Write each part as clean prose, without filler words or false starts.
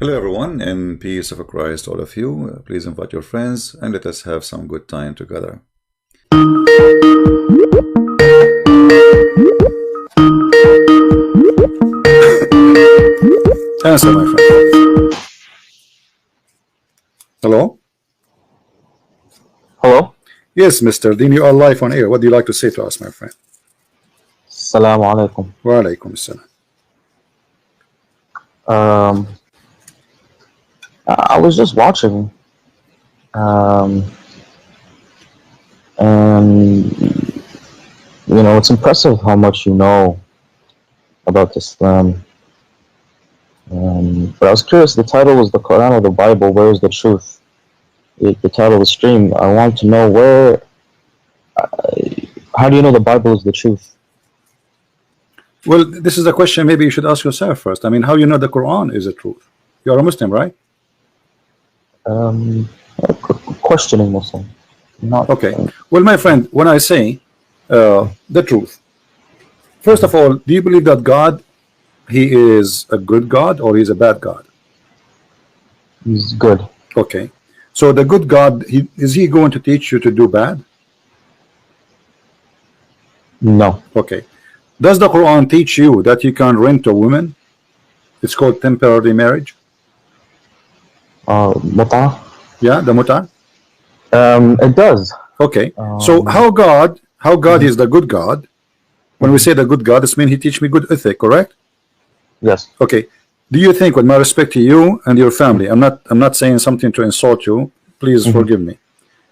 Hello everyone, and peace of Christ all of you. Please invite your friends and let us have some good time together. Answer, my friend. Hello? Hello? Yes, Mr. Dean, you are live on air. What do you like to say to us, my friend? Assalamu alaikum. Wa alaikum assalam. I was just watching, and it's impressive how much you know about Islam. But I was curious, the title was the Quran or the Bible, where is the truth? The title of the stream, I want to know how do you know the Bible is the truth? Well, this is a question maybe you should ask yourself first. I mean, how you know the Quran is the truth? You are a Muslim, right? Questioning Muslim. Not okay. Well, my friend, when I say the truth, first of all, do you believe that God, he is a good God or he's a bad God? He's good. Okay. So the good God, is he going to teach you to do bad? No. Okay. Does the Quran teach you that you can rent a woman? It's called temporary marriage. Muta? Yeah, the muta. It does. Okay. So how God is the good God? When we say the good God, this means he teach me good ethic, correct? Yes. Okay. Do you think, with my respect to you and your family, I'm not saying something to insult you, please forgive me.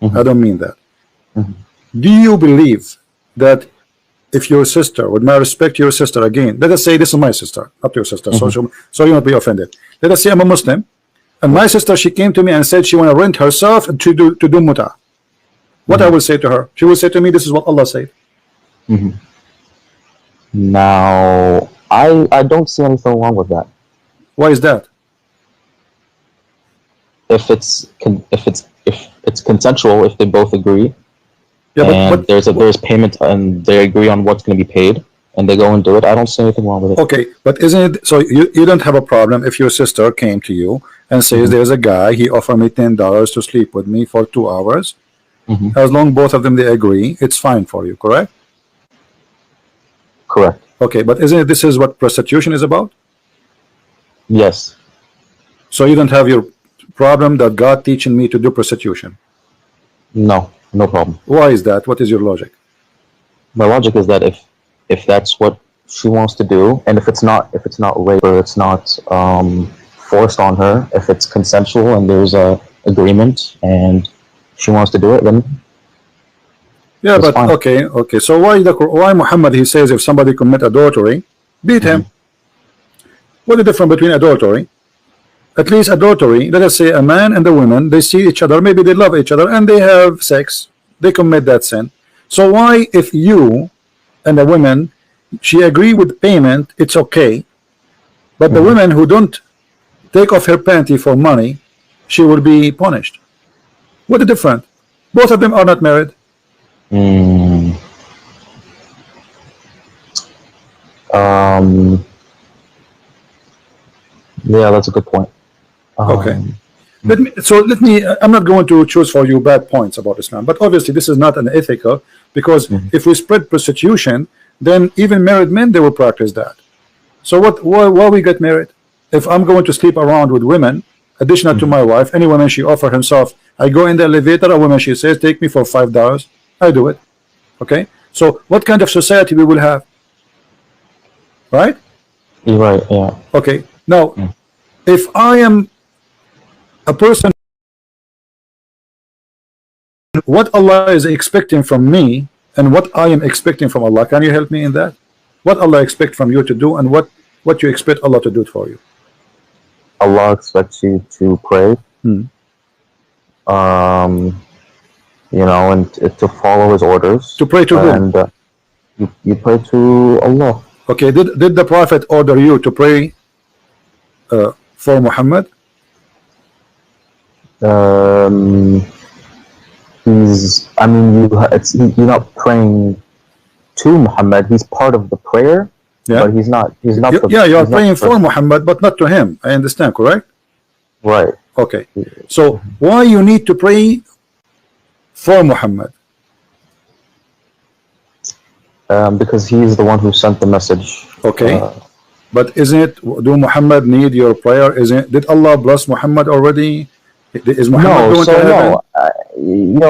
I don't mean that. Do you believe that if your sister, with my respect to your sister, again, let us say this is my sister, not your sister, so you won't be offended. Let us say I'm a Muslim, and my sister, she came to me and said she want to rent herself to do muta. What I will say to her? She will say to me, this is what Allah said. Now, I don't see anything wrong with that. Why is that? If it's consensual, if they both agree, yeah, and there's payment, and they agree on what's going to be paid, and they go and do it, I don't see anything wrong with it. Okay, but isn't it so? You don't have a problem if your sister came to you and says there's a guy, he offered me $10 to sleep with me for 2 hours. As long both of them they agree, it's fine for you, correct? Correct. Okay, but isn't it this is what prostitution is about? Yes. So you don't have your problem that God teaching me to do prostitution? No, no problem. Why is that? What is your logic? My logic is that if that's what she wants to do, and if it's not rape, or it's not forced on her, if it's consensual and there's a agreement and she wants to do it, then yeah, but fine. okay. So why Muhammad, he says if somebody commit adultery, beat him? What is the difference between adultery? At least adultery, let us say a man and a woman, they see each other, maybe they love each other, and they have sex, they commit that sin. So why, if you and the woman, she agree with payment, it's okay, but the woman who don't take off her panty for money, she will be punished? What is the difference? Both of them are not married. Yeah, that's a good point. Okay. Let me. I'm not going to choose for you bad points about Islam, but obviously this is not an ethical, because if we spread prostitution, then even married men, they will practice that. So why we get married? If I'm going to sleep around with women, additional to my wife, any woman she offer himself, I go in the elevator, a woman she says, take me for $5, I do it. Okay. So what kind of society we will have? Right? You're right. Yeah. Okay. Now, if I am a person, what Allah is expecting from me and what I am expecting from Allah, can you help me in that? What Allah expects from you to do, and what you expect Allah to do for you? Allah expects you to pray, and to follow His orders. To pray to whom? And you pray to Allah. Okay. Did the Prophet order you to pray for Muhammad? You're not praying to Muhammad. He's part of the prayer, but he's not. You are praying for Muhammad, but not to him. I understand, correct? Right. Okay, so why you need to pray for Muhammad? Because he's the one who sent the message. Okay, but isn't it, do Muhammad need your prayer? Isn't, did Allah bless Muhammad already? Is Muhammad No, going so to heaven? no,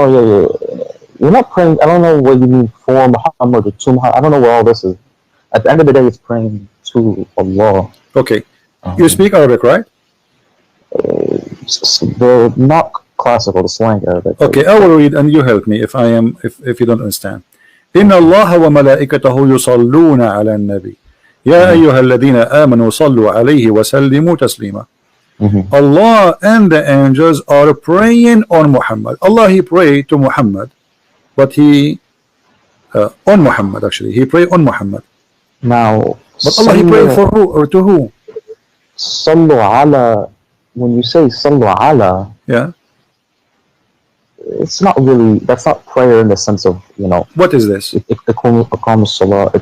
you're not praying. I don't know what you mean for Muhammad or to Muhammad. I don't know what all this is. At the end of the day, it's praying to Allah. Okay, you speak Arabic, right? The not classical, the slang Arabic. Okay, I will read and you help me if I am, if you don't understand. إن الله وملائكته يصلون على النبي يا أيها الذين آمنوا صلوا عليه وسلموا تسليما. Allah and the angels are praying on Muhammad. Allah, he prayed to Muhammad, but he on Muhammad, actually he prayed on Muhammad. Now, but Allah, he prayed for who or to who? Sallu ala. When you say sallu ala, yeah, it's not really, that's not prayer in the sense of, you know. What is this? إقام الصلاة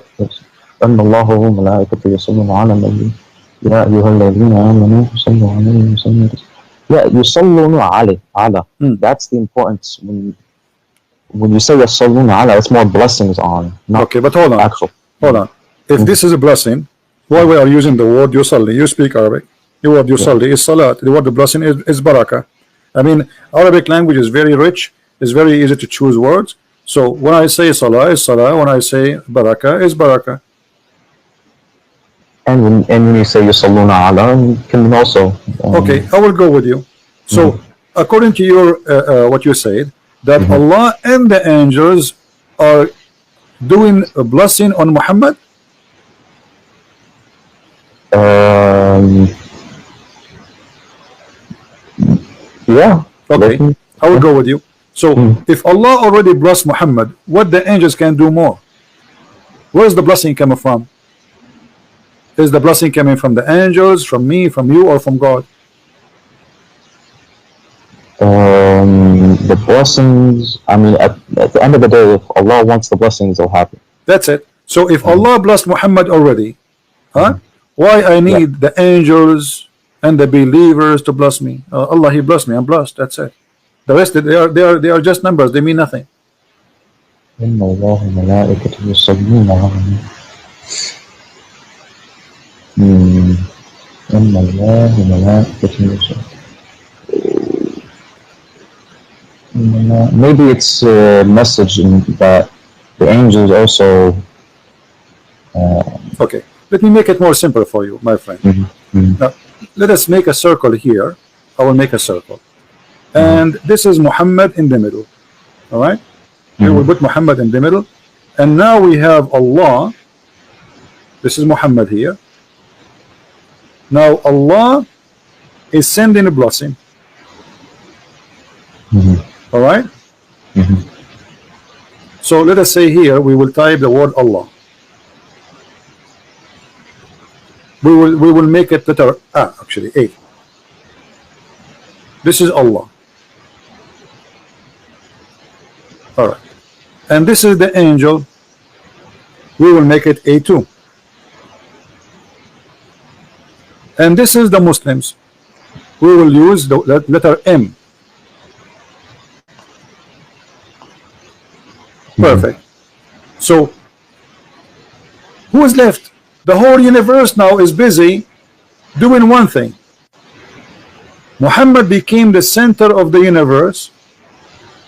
أن الله وملائكته يصلون على النبي يا أيها الذين آمنوا صلوا عليه وسلموا. Yeah, يصلون على. That's the importance. When you say يصلون على, it's more blessings on. Not okay, but hold on. Actual. Hold on. If this is a blessing, why we are using the word yusalli? You speak Arabic. The word yusalli is salat. The word blessing is barakah. I mean, Arabic language is very rich. It's very easy to choose words. So when I say salah is salah. When I say barakah is barakah. And when you say yusalluna ala, you can also. Okay, I will go with you. So according to your what you said, that Allah and the angels are doing a blessing on Muhammad. Yeah. Okay, I will go with you. So if Allah already blessed Muhammad, what the angels can do more? Where is the blessing coming from? Is the blessing coming from the angels, from me, from you, or from God? The blessings, I mean, at the end of the day, if Allah wants the blessings, they'll happen. That's it. So if Allah blessed Muhammad already, why I need the angels and the believers to bless me? Allah, he blessed me, I'm blessed, that's it. The rest, they are just numbers, they mean nothing. Maybe it's a message that the angels also. Okay, let me make it more simple for you, my friend. Now, let us make a circle here. I will make a circle, and this is Muhammad in the middle. All right, we will put Muhammad in the middle, and now we have Allah. This is Muhammad here. Now Allah is sending a blessing. All right. So let us say here we will type the word Allah. We will make it letter A, actually A. This is Allah. All right, and this is the angel. We will make it A2. And this is the Muslims. We will use the letter M. Perfect. So who is left? The whole universe now is busy doing one thing. Muhammad became the center of the universe,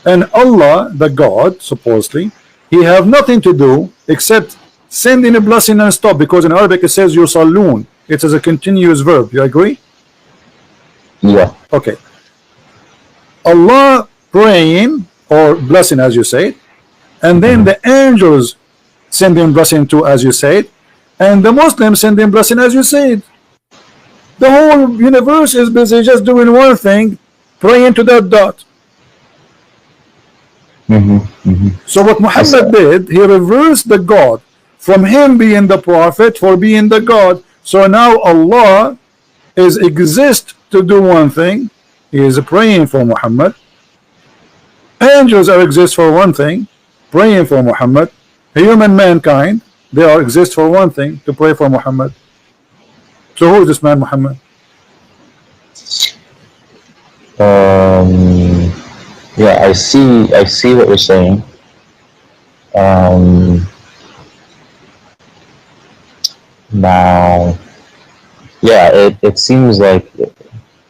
and Allah, the God, supposedly, he have nothing to do except sending a blessing and stop, because in Arabic it says yusallun. It is a continuous verb. You agree? Yeah. Okay. Allah praying or blessing, as you say, and then the angels sending blessing to, as you said, and the Muslims sending blessing, as you said. The whole universe is busy just doing one thing, praying to that dot. So what Muhammad did, he reversed the God from him being the prophet for being the God. So now Allah is exist to do one thing. He is praying for Muhammad. Angels are exist for one thing, praying for Muhammad. Human mankind, they are exist for one thing, to pray for Muhammad. So who is this man Muhammad? Yeah, I see what you're saying. Now, yeah, it seems like,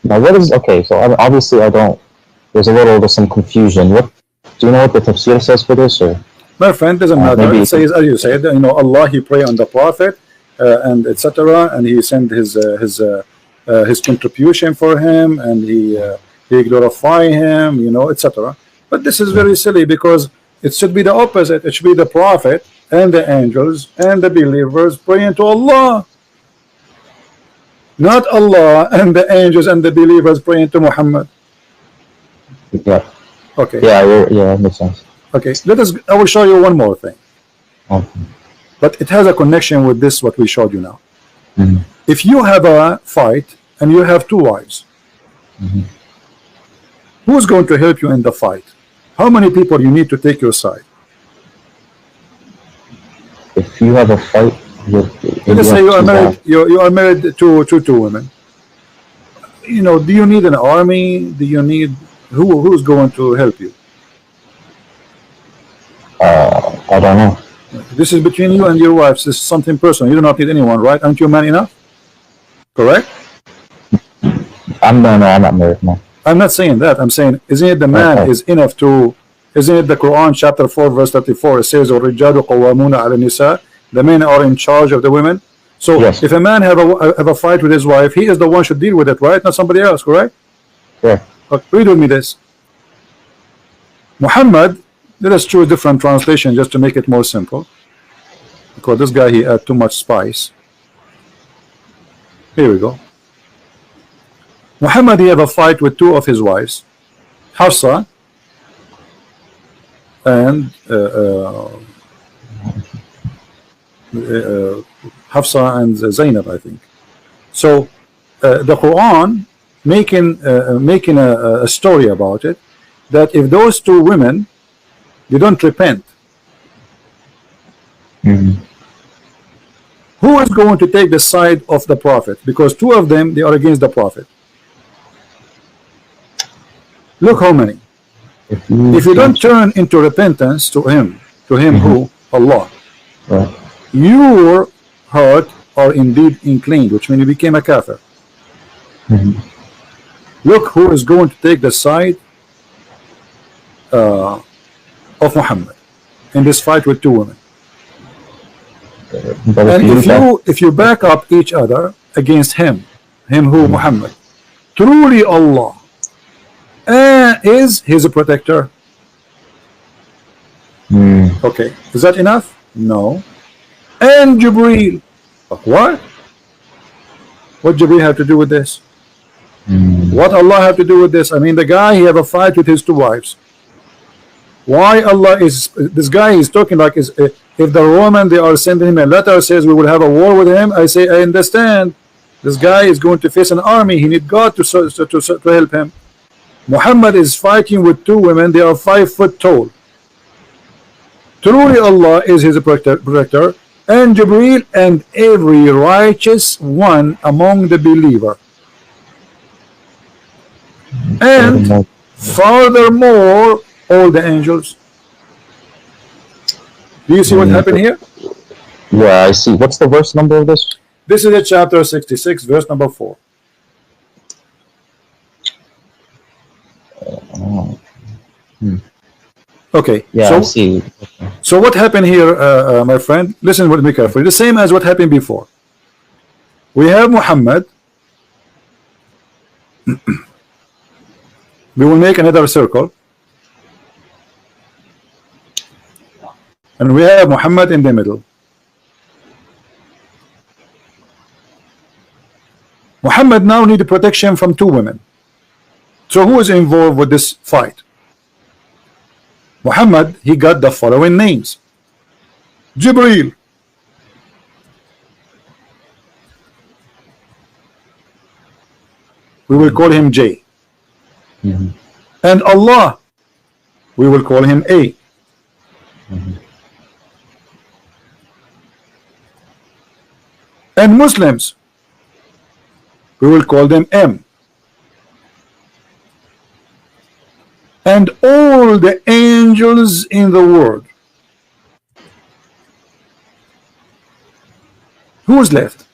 now what is, okay, so obviously I don't, there's some confusion. What, do you know what the tafsir says for this, or My friend, doesn't matter. maybe It you could, says, as you said, you know, Allah, He pray on the Prophet, and etc., and He sent his contribution for him, and he glorify him, you know, etc. But this is very silly because it should be the opposite. It should be the Prophet and the angels and the believers praying to Allah, not Allah and the angels and the believers praying to Muhammad. yeah, Okay, yeah, makes sense. okay. Let us. I will show you one more thing, Okay. but it has a connection with this what we showed you now. Mhm. If you have a fight and you have two wives, who's going to help you in the fight? How many people you need to take your side? If you have a fight with, Let us say you are two married. wives, You are married to two women. You know, do you need an army? Do you need who's going to help you? I don't know. This is between you and your wives. This is something personal. You do not need anyone, right? Aren't you man enough? Correct? I'm not married, no. I'm not saying that. I'm saying, isn't it the man Okay. is enough to? Isn't it the Quran chapter 4 verse 34? It says, "الرجال قوامون على النساء." The men are in charge of the women. So Yes. if a man have a fight with his wife, he is the one should deal with it, right? Not somebody else, correct? Yeah. Okay, read with me this. Muhammad. Let us choose different translation just to make it more simple. Because this guy, he add too much spice. Here we go. Muhammad, he have a fight with two of his wives, Hafsa and Hafsa and Zainab, I think. So the Quran making a story about it, that if those two women, they don't repent, who is going to take the side of the Prophet? Because two of them, they are against the Prophet. Look how many. If you don't turn into repentance to him who? Allah. Right. Your heart are indeed inclined, which means you became a kafir. Look who is going to take the side of Muhammad in this fight with two women. But And if you back up each other against him who? Muhammad, truly Allah is his protector. Okay, is that enough? No. And Jibreel. What? What Jibreel have to do with this? What Allah have to do with this? I mean, the guy, he have a fight with his two wives. Why Allah is, this guy is talking like, is if the Roman, they are sending him a letter, says we will have a war with him, I say, I understand. This guy is going to face an army. He need God to help him. Muhammad is fighting with two women. They are 5 foot tall. Truly Allah is his protector, and Jibreel and every righteous one among the believer. And furthermore, all the angels. Do you see what happened here? Yeah, I see. What's the verse number of this? This is a chapter 66, verse number 4. Okay. Yeah, so, I see. Okay. So what happened here, my friend? Listen with me carefully. The same as what happened before. We have Muhammad. We will make another circle. And we have Muhammad in the middle. Muhammad now needs protection from two women. So who is involved with this fight? Muhammad, he got the following names. Jibreel. We will call him J. And Allah, we will call him A. And Muslims, we will call them M. and all the angels in the world. Who's left?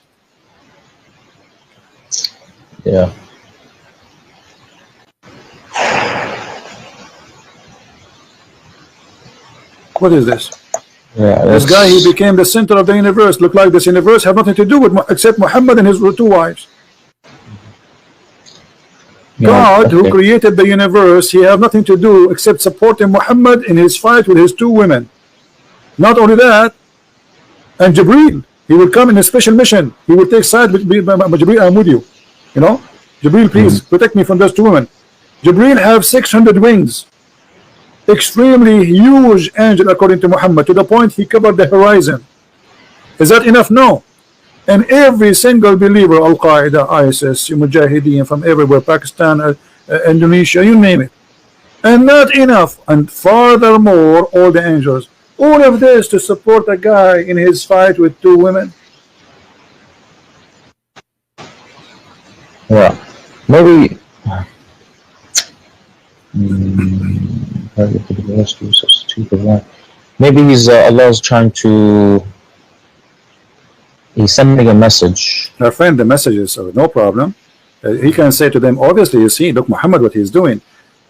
Yeah. What is this? Yeah. This guy, he became the center of the universe. Look like this universe have nothing to do with except Muhammad and his two wives. God, who created the universe, he have nothing to do except supporting Muhammad in his fight with his two women. Not only that, and Jibreel, he will come in a special mission. He will take side with Jibreel. I'm with you. You know, Jibreel, please protect me from those two women. Jibreel have 600 wings. Extremely huge angel according to Muhammad, to the point he covered the horizon. Is that enough? No. And every single believer, Al-Qaeda, ISIS, Mujahideen from everywhere, Pakistan, Indonesia, you name it. And not enough. And furthermore, all the angels. All of this to support a guy in his fight with two women. Yeah. Maybe. Maybe he's Allah's trying to. He's sending a message. Our friend, the messages are no problem. He can say to them, obviously, you see, look, Muhammad, what he's doing.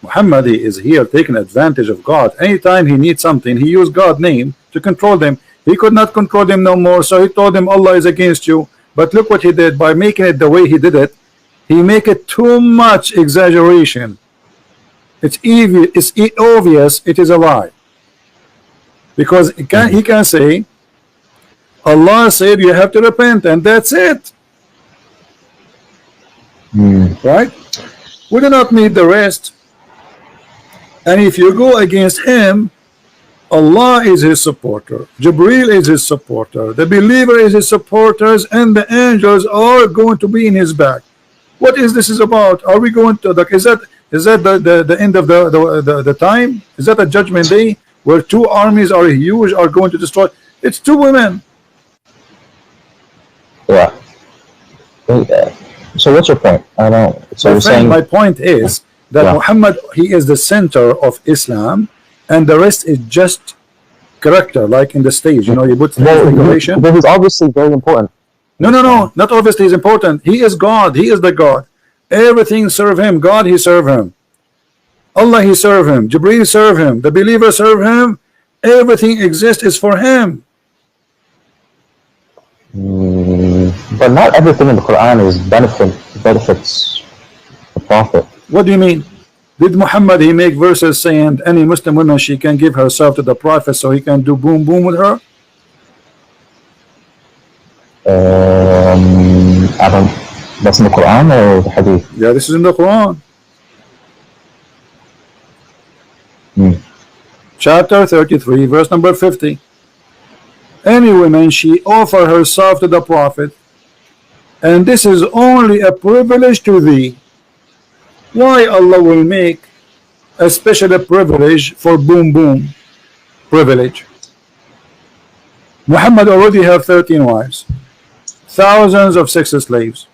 Muhammad, he is here taking advantage of God. Anytime he needs something, he used God's name to control them. He could not control them no more, so he told them Allah is against you. But look what he did by making it the way he did it. He make it too much exaggeration. It's obvious it is a lie. Because he can say, Allah said you have to repent, and that's it. Right? We do not need the rest. And if you go against him, Allah is his supporter, Jibreel is his supporter, the believer is his supporters, and the angels are going to be in his back. What is this is about? Are we going to is that the end of the time? Is that a judgment day where two armies are huge, are going to destroy? It's two women. Yeah. So what's your point? I don't. So you're saying my point is that Muhammad, he is the center of Islam, and the rest is just character, like in the stage. You know, you put decoration. But he's obviously very important. No, not obviously he's important. He is God. He is the God. Everything serve him. God, he serve him. Allah, he serve him. Jibreel serve him. The believer serve him. Everything exists is for him. But not everything in the Quran is benefits the Prophet. What do you mean? Did Muhammad, he make verses saying any Muslim woman, she can give herself to the Prophet so he can do boom boom with her? I don't. That's in the Quran or the Hadith? Yeah, this is in the Quran. Chapter 33, verse number 50. Any woman, she offer herself to the Prophet, and this is only a privilege to thee. Why Allah will make a special privilege for boom boom privilege? Muhammad already have 13 wives, thousands of sex slaves.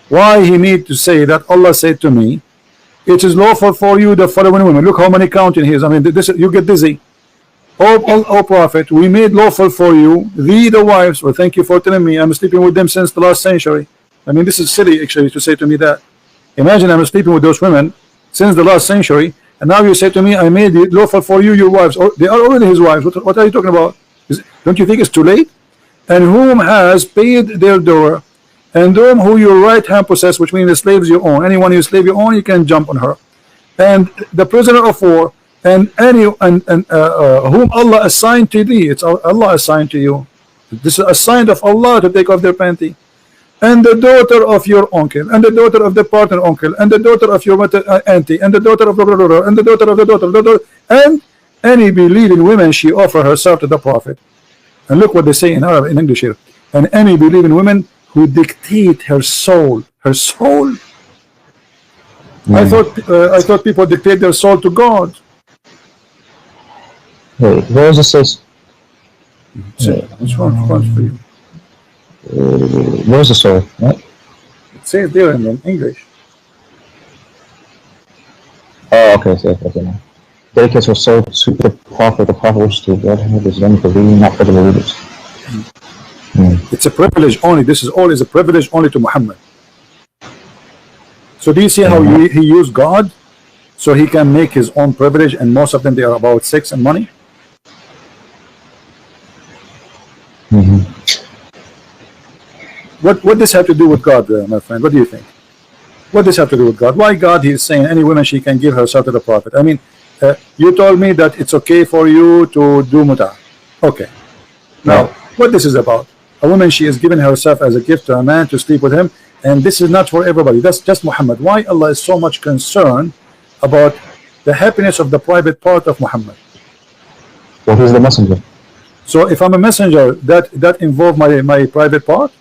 Why he need to say that Allah said to me, it is lawful for you the following women. Look how many counting he is. I mean, this, you get dizzy. Oh Prophet, we made lawful for you the wives. Well, thank you for telling me. I'm sleeping with them since the last century. I mean, this is silly actually to say to me that. Imagine I'm sleeping with those women since the last century, and now you say to me, I made it lawful for you, your wives. They are already his wives. What are you talking about? Don't you think it's too late? And whom has paid their door, and them who your right hand possess, which means the slaves you own. Anyone you slave you own, you can jump on her. And the prisoner of war, and whom Allah assigned to thee. It's Allah assigned to you. This is a sign of Allah to take off their panty. And the daughter of your uncle, and the daughter of the partner uncle, and the daughter of your auntie, and the daughter of the and the daughter of the daughter, and any believing woman, she offer herself to the Prophet. And look what they say in Arabic, in English here. And any believing woman who dictate her soul. I thought people dictate their soul to God. Wait, where does it say? Which one for you? Where's the soul? What? It says there in English. Oh, Okay, so okay, now. Dedicates her soul to the Prophet. The Prophet wishes to God who is them to read, not for the believers. It's a privilege only. This is all is a privilege only to Muhammad. So do you see how he used God so he can make his own privilege, and most of them they are about sex and money? What this have to do with God, my friend? What do you think? What does this have to do with God? Why God is saying any woman she can give herself to the Prophet? I mean, you told me that it's okay for you to do muta. Okay. Now, what this is about? A woman, she is giving herself as a gift to a man to sleep with him, and this is not for everybody. That's just Muhammad. Why Allah is so much concerned about the happiness of the private part of Muhammad? Well, he's the messenger. So if I'm a messenger, that involve my private part?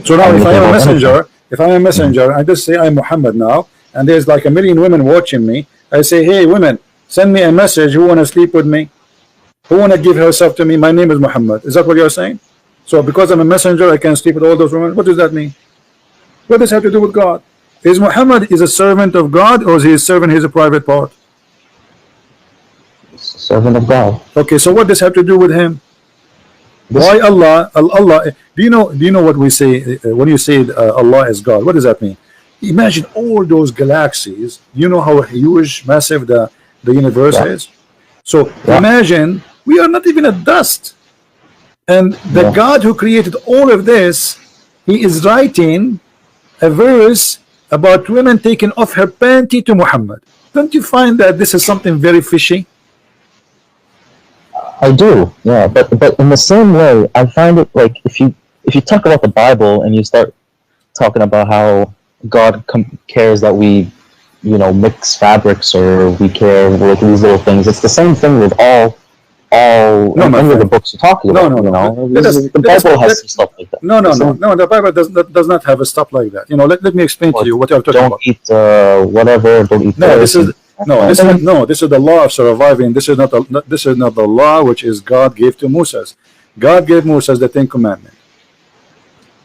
So now if I am a messenger, I just say I'm Muhammad now, and there's like a million women watching me. I say, hey women, send me a message who want to sleep with me, who want to give herself to me. My name is Muhammad. Is that what you're saying? So because I'm a messenger, I can sleep with all those women. What does that mean? What does this have to do with God? Is Muhammad is a servant of God, or is he a servant? He's a private part. Servant of God. Okay, so what does this have to do with him? Why Allah? Do you know what we say when you say Allah is God? What does that mean? Imagine all those galaxies. You know how huge, massive the universe is. So imagine we are not even a dust, and the God who created all of this, he is writing a verse about women taking off her panty to Muhammad. Don't you find that this is something very fishy? I do, yeah, but in the same way, I find it like if you talk about the Bible and you start talking about how God cares that we, mix fabrics, or we care like these little things. It's the same thing with all any of the books you're talking about. The Bible has some stuff like that. No. The Bible does not have a stuff like that. Let me explain to you what you're talking about. Don't eat whatever. Don't eat. This is the law of surviving. This is not the law which is God gave to Moses. God gave Moses the 10 Commandments,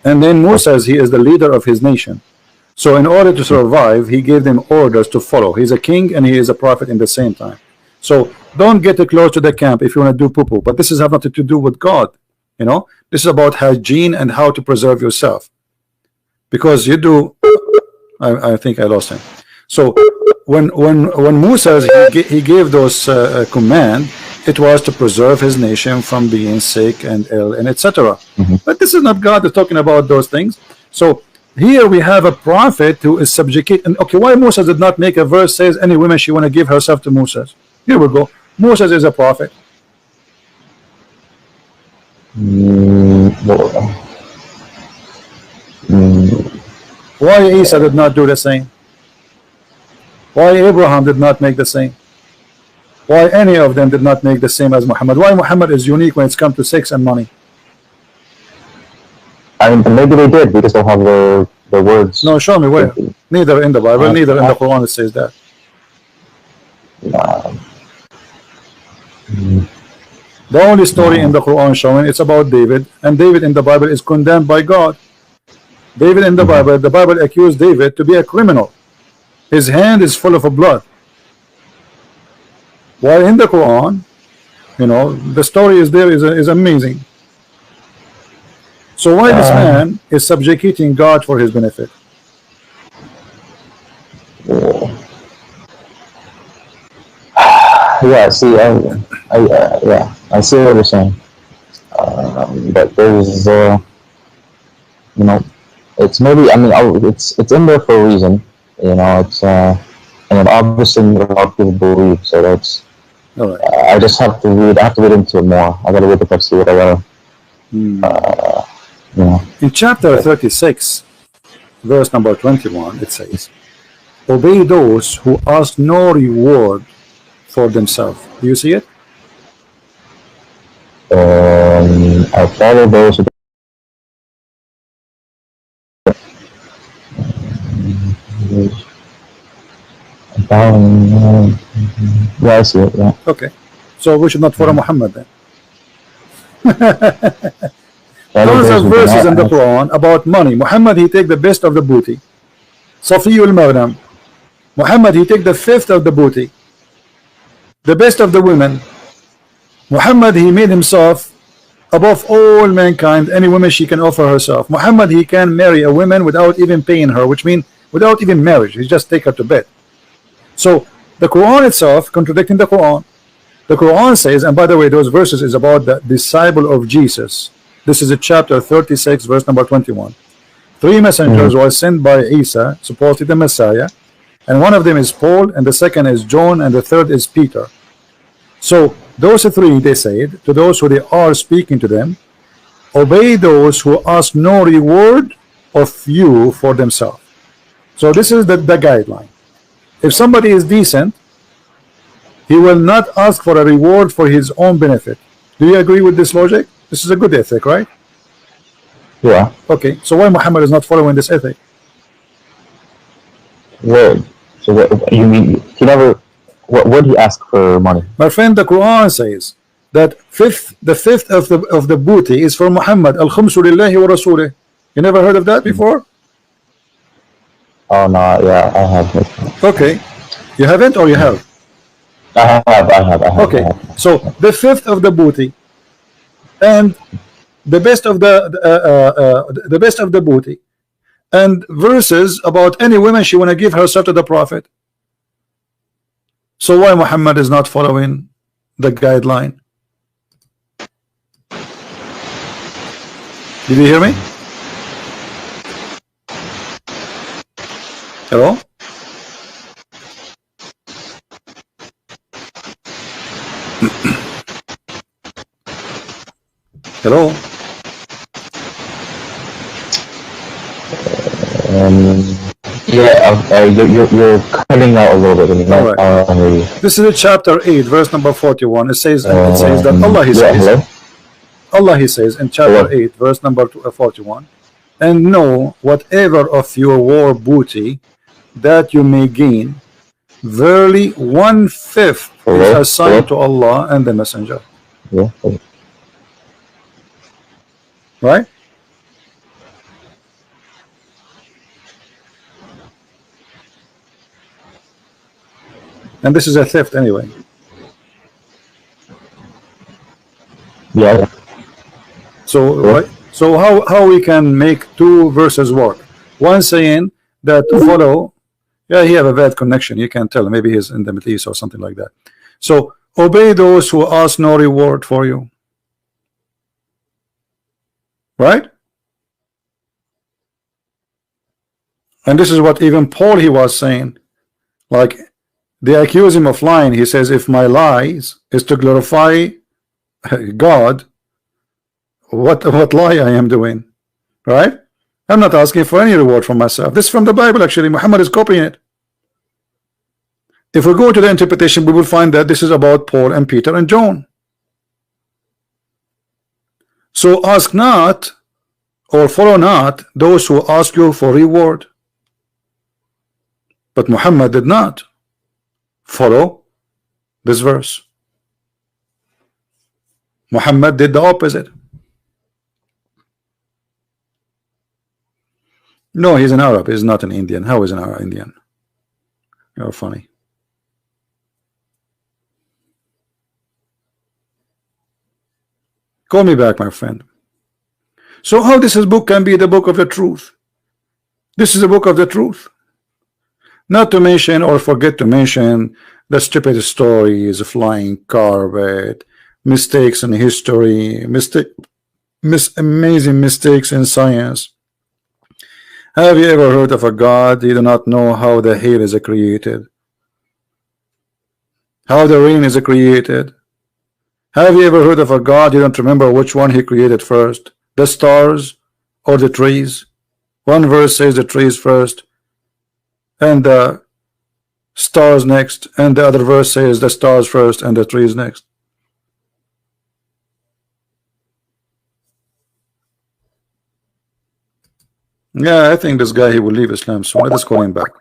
and then Moses, he is the leader of his nation. So in order to survive, he gave them orders to follow. He's a king and he is a prophet in the same time. So don't get too close to the camp if you want to do poo-poo. But this has nothing to do with God. This is about hygiene and how to preserve yourself. Because you do. I think I lost him. So when Moses he gave those command, it was to preserve his nation from being sick and ill and etc. But this is not God that's talking about those things. So here we have a prophet who is subjugated. And okay, why Moses did not make a verse says any woman she want to give herself to Moses? Here we go. Moses is a prophet. Why Isa did not do the same? Why Abraham did not make the same? Why any of them did not make the same as Muhammad? Why Muhammad is unique when it's come to sex and money? I mean, maybe they did. We just don't have the words. No, show me where. Neither in the Bible, neither in the Quran it says that. The only story in the Quran showing it's about David, and David in the Bible is condemned by God. David in the Bible accused David to be a criminal. His hand is full of blood. While in the Quran, the story is there is amazing. So why this man is subjugating God for his benefit? Yeah, see, I see what you're saying. But there's, it's maybe, it's in there for a reason. It's and obviously a lot of people believe. So that's. Right. I just have to read. I have to read into it more. I gotta read the text, see what I gotta. In chapter 36, verse number 21, it says, "Obey those who ask no reward for themselves." Do you see it? I follow those who. Yeah, I see it. Yeah. Okay, so we should not follow Muhammad then. All of Tons those of who do verses not in the ask. Quran about money. Muhammad, he take the best of the booty. Safiyul Maghnam. Muhammad, he take the fifth of the booty, the best of the women. Muhammad, he made himself above all mankind. Any woman she can offer herself. Muhammad, he can marry a woman without even paying her, which means without even marriage. He just take her to bed. So the Quran itself contradicting the Quran. The Quran says, and by the way, those verses is about the disciple of Jesus. This is a chapter 36, verse number 21. Three messengers were sent by Isa, supposedly the Messiah, and one of them is Paul, and the second is John, and the third is Peter. So those three, they said to those who they are speaking to them, obey those who ask no reward of you for themselves. So this is the guideline. If somebody is decent, he will not ask for a reward for his own benefit. Do you agree with this logic? This is a good ethic, right? Yeah. Okay, so why Muhammad is not following this ethic? Word. So what you mean? He never. What would he ask for money? My friend, the Quran says that the fifth of the booty is for Muhammad. Al khumsu lillahi wa rasulih. You never heard of that before? Oh no, yeah, I have. Okay, you haven't or you have? I have. Okay, so the fifth of the booty and the best of the best of the booty and verses about any woman she want to give herself to the Prophet. So why Muhammad is not following the guideline? Did you hear me? Hello? Hello? Yeah, you're cutting out a little bit. All right. This is chapter 8, verse number 41. It says that Allah, he says, hello? Allah, he says in chapter 8, verse number 41, and know whatever of your war booty that you may gain, verily 1/5 is assigned to Allah and the Messenger. Yeah. Right? And this is a theft anyway. Yeah. So right? So how we can make two verses work? One saying that to follow, yeah, he have a bad connection. You can't tell. Maybe he's in the Middle East or something like that. So obey those who ask no reward for you. Right? And this is what even Paul he was saying. Like they accuse him of lying. He says, if my lies is to glorify God, what lie I am doing, right? I'm not asking for any reward from myself. This is from the Bible actually. Muhammad is copying it. If we go to the interpretation, we will find that this is about Paul and Peter and John. So ask not or follow not those who ask you for reward. But Muhammad did not follow this verse. Muhammad did the opposite. No, he's an Arab. He's not an Indian. How is an Arab Indian? You're funny. Call me back, my friend. So how this book can be the book of the truth? This is a book of the truth. Not to mention or forget to mention the stupid stories, flying carpet, mistakes in history, amazing mistakes in science. Have you ever heard of a God you do not know how the hail is created? How the rain is created? Have you ever heard of a God you don't remember which one he created first? The stars or the trees? One verse says the trees first and the stars next, and the other verse says the stars first and the trees next. Yeah, I think this guy he will leave Islam soon. Let us call him back.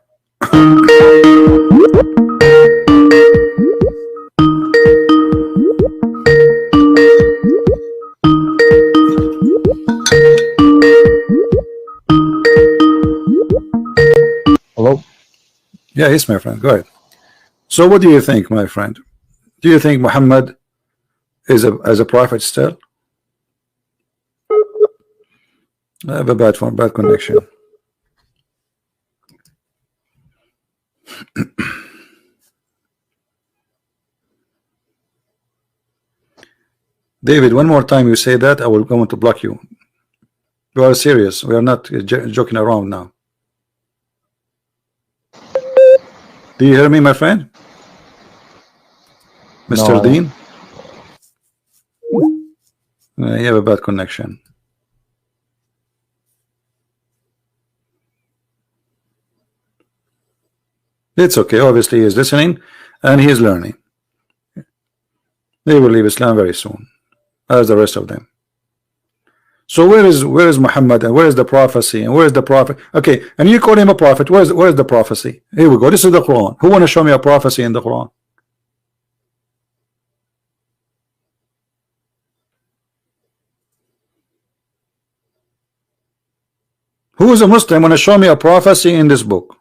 Yeah, yes, my friend. Go ahead. So, what do you think, my friend? Do you think Muhammad is a prophet still? I have a bad phone, bad connection. David, one more time you say that, I will go to block you. We are serious. We are not joking around now. Do you hear me, my friend? No, Mr. I don't. Dean? You have a bad connection. It's okay. Obviously, he is listening and he is learning. They will leave Islam very soon, as the rest of them. So where is Muhammad and where is the prophecy and where is the prophet? Okay, and you call him a prophet. Where is the prophecy? Here we go. This is the Quran. Who want to show me a prophecy in the Quran? Who is a Muslim want to show me a prophecy in this book?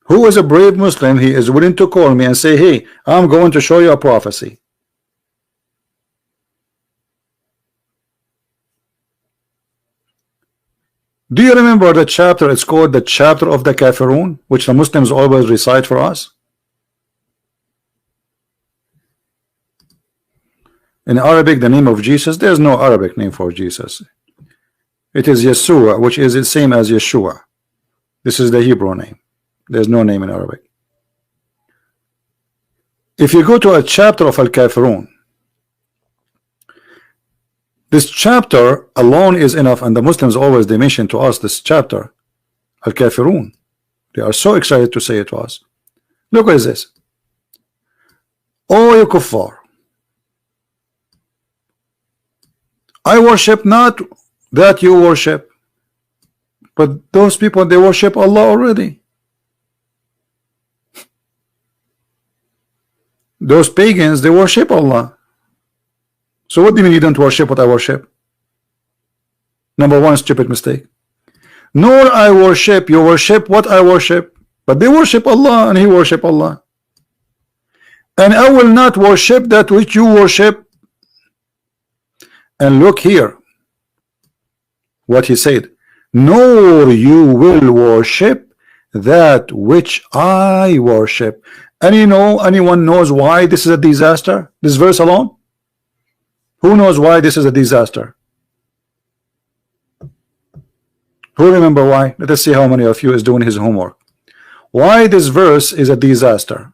Who is a brave Muslim? He is willing to call me and say, hey, I'm going to show you a prophecy. Do you remember the chapter? It's called the chapter of the Kafirun, which the Muslims always recite for us. In Arabic, the name of Jesus, there's no Arabic name for Jesus. It is Yeshua, which is the same as Yeshua. This is the Hebrew name. There's no name in Arabic. If you go to a chapter of Al-Kafirun, this chapter alone is enough, and the Muslims always they mention to us this chapter, Al-Kafirun. They are so excited to say it to us. Look what is this. O you kuffar, I worship not that you worship, but those people, they worship Allah already. Those pagans, they worship Allah. So what do you mean you don't worship what I worship? Number one, stupid mistake. Nor I worship, you worship what I worship, but they worship Allah and he worship Allah. And I will not worship that which you worship. And look here what he said, nor you will worship that which I worship. And you know, anyone knows why this is a disaster? This verse alone? Who knows why this is a disaster? Who remember why? Let us see how many of you is doing his homework. Why this verse is a disaster?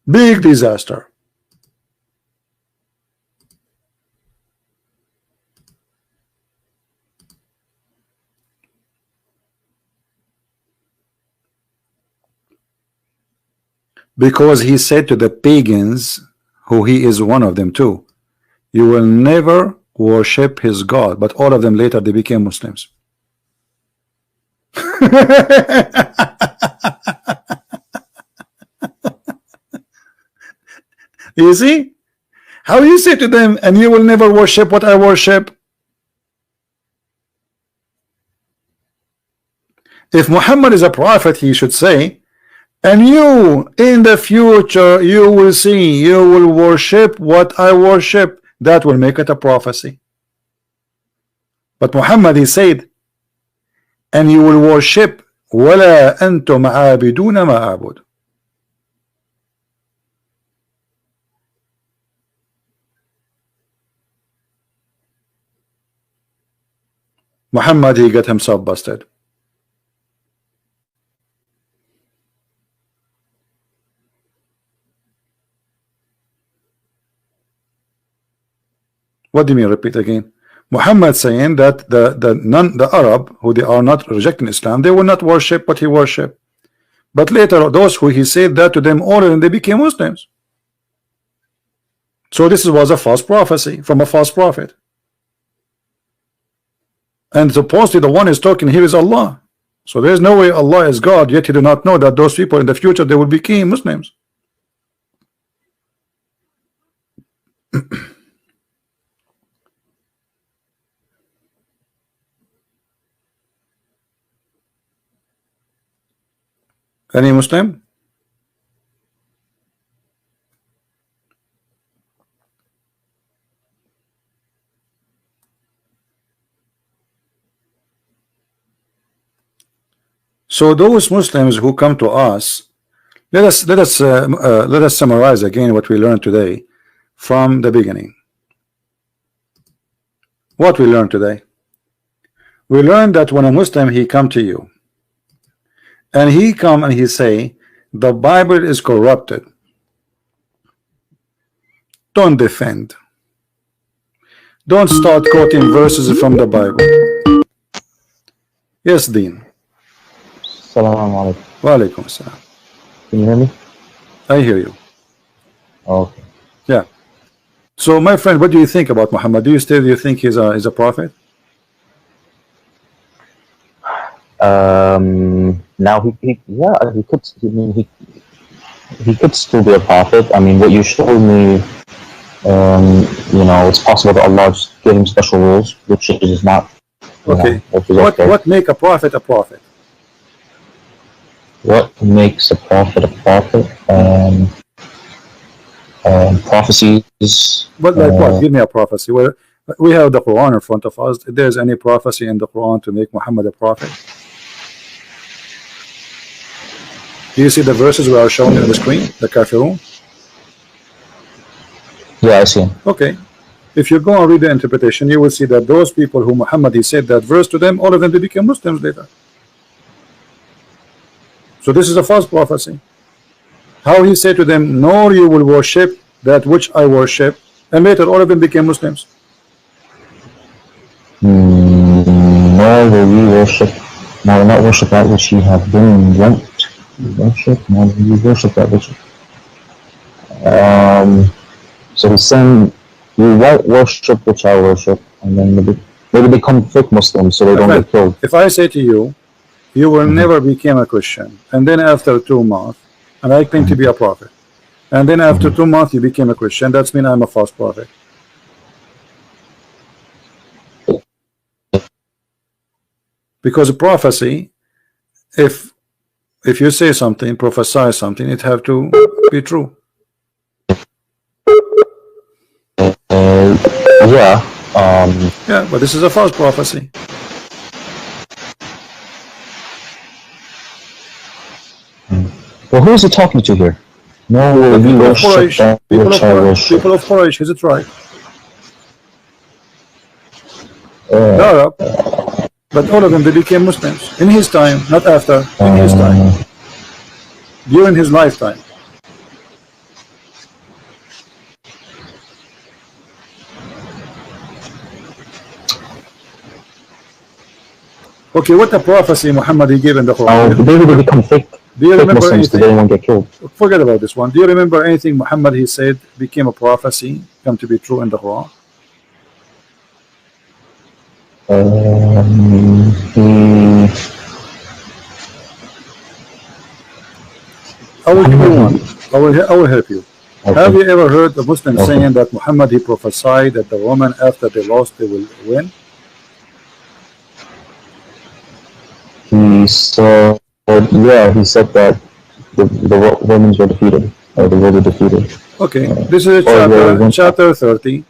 Big disaster. Because he said to the pagans, who he is one of them too, you will never worship his God. But all of them later they became Muslims. You see how you say to them, and you will never worship what I worship. If Muhammad is a prophet, he should say, and you in the future you will see, you will worship what I worship. That will make it a prophecy. But Muhammad, he said, and you will worship ولا أنتم عابدون ما أعبد. Muhammad, he got himself busted. What do you mean repeat again? Muhammad saying that the Arab who they are not rejecting Islam, they will not worship what he worship. But later those who he said that to them, all of them they became Muslims. So this was a false prophecy from a false prophet. And supposedly the one is talking here is Allah. So there's no way Allah is God, yet he do not know that those people in the future they will become Muslims. Any Muslim? So those Muslims who come to us, let us summarize again what we learned today from the beginning. What we learned today? We learned that when a Muslim he come to you and he come and he say the Bible is corrupted, don't defend. Don't start quoting verses from the Bible. Yes, Dean. Assalamu alaikum. Wa alaikum assalam. Can you hear me? I hear you. Okay. Yeah. So, my friend, what do you think about Muhammad? Do you think he's a prophet? Now he could still be a prophet. I mean, what you showed me, it's possible that Allah just gave him special rules, which is not. Okay. What make a prophet a prophet? What makes a prophet a prophet? Prophecies. But like what? Give me a prophecy. Well, we have the Quran in front of us. If there's any prophecy in the Quran to make Muhammad a prophet? Do you see the verses we are showing on the screen? The Kafirun? Yeah, I see him. Okay. If you go and read the interpretation, you will see that those people who Muhammad he said that verse to them, all of them they became Muslims later. So this is a false prophecy. How he said to them, nor you will worship that which I worship, and later all of them became Muslims. Nor will you worship, now will not worship that which you have been wont to worship, nor will you worship that which. So he's saying, you won't worship which I worship, and then maybe become fake Muslims so they don't get killed. If I say to you, you will never become a Christian, and then after 2 months, and I claim to be a prophet, and then after 2 months you became a Christian, that's mean I'm a false prophet. Because a prophecy, if you say something, prophesy something, it have to be true. Yeah, but this is a false prophecy. Well, who is he talking to here? No, people of Quraysh. People of Quraysh, is it right? Arab, but all of them they became Muslims in his time, not after. In his time, during his lifetime. Okay, what the prophecy Muhammad he gave in the Quran? They will become fake. Do you remember Muslims, anything? they won't get killed. Forget about this one. Do you remember anything Muhammad he said became a prophecy, come to be true in the Quran? I will give you one. I will help you. Okay. Have you ever heard the Muslim saying that Muhammad he prophesied that the woman after they lost they will win? He said, he said that the Romans were defeated, or the world were defeated. Okay, this is chapter 30.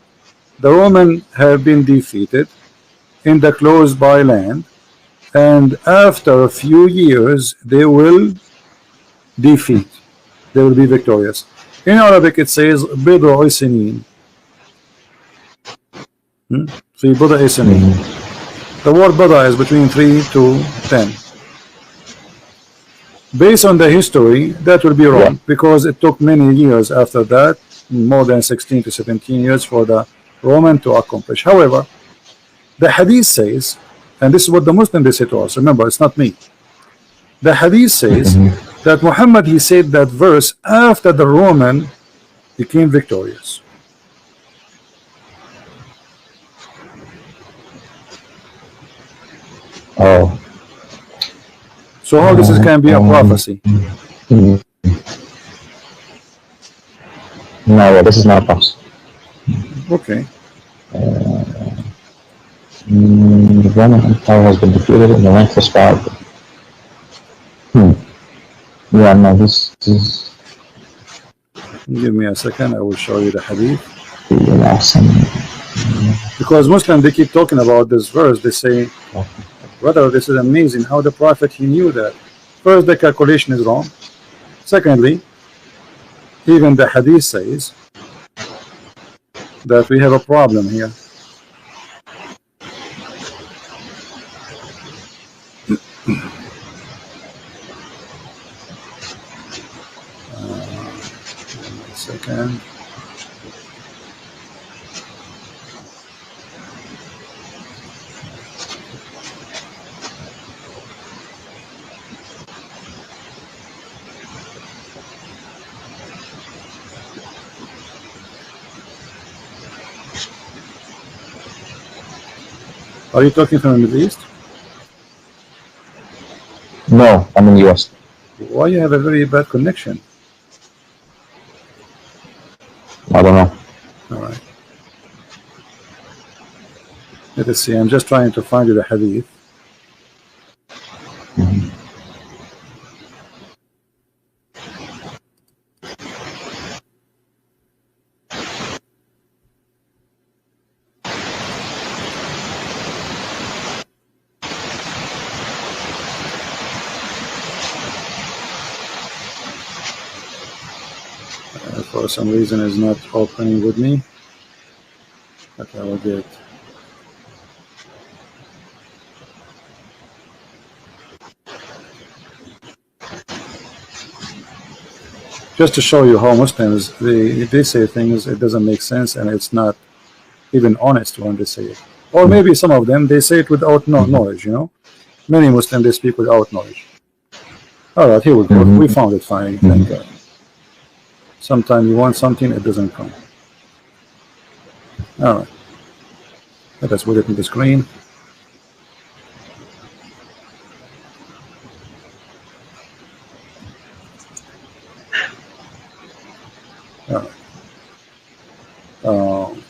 The Romans have been defeated in the close by land, and after a few years they will defeat. They will be victorious. In Arabic it says بضع سنين. في بضع سنين. The word bada is between 3 to 10. Based on the history, that will be wrong, because it took many years after that, more than 16 to 17 years for the Roman to accomplish. However, the hadith says, and this is what the Muslim they say to us, remember it's not me. The hadith says that Muhammad he said that verse after the Roman became victorious. Oh. So how this can be a prophecy? No, this is not a prophecy. Okay. The Roman Empire has been defeated and the length is 5. Yeah, no, this is Give me a second, I will show you the hadith. the awesome. Because Muslims, they keep talking about this verse. They say, brother, this is amazing how the Prophet, he knew that. First, the calculation is wrong. Secondly, even the hadith says that we have a problem here. One second. Are you talking from the Middle East? No, I'm in the US. Why you have a very bad connection? I don't know. All right. Let us see. I'm just trying to find you the hadith. For some reason is not opening with me, but I will get it. Just to show you how Muslims, they say things, it doesn't make sense, and it's not even honest when they say it. Or maybe some of them, they say it without knowledge, you know. Many Muslims, they speak without knowledge. All right, here we go. We found it finally, thank God. Sometimes you want something, it doesn't come. All right. Let us put it in the screen. All right.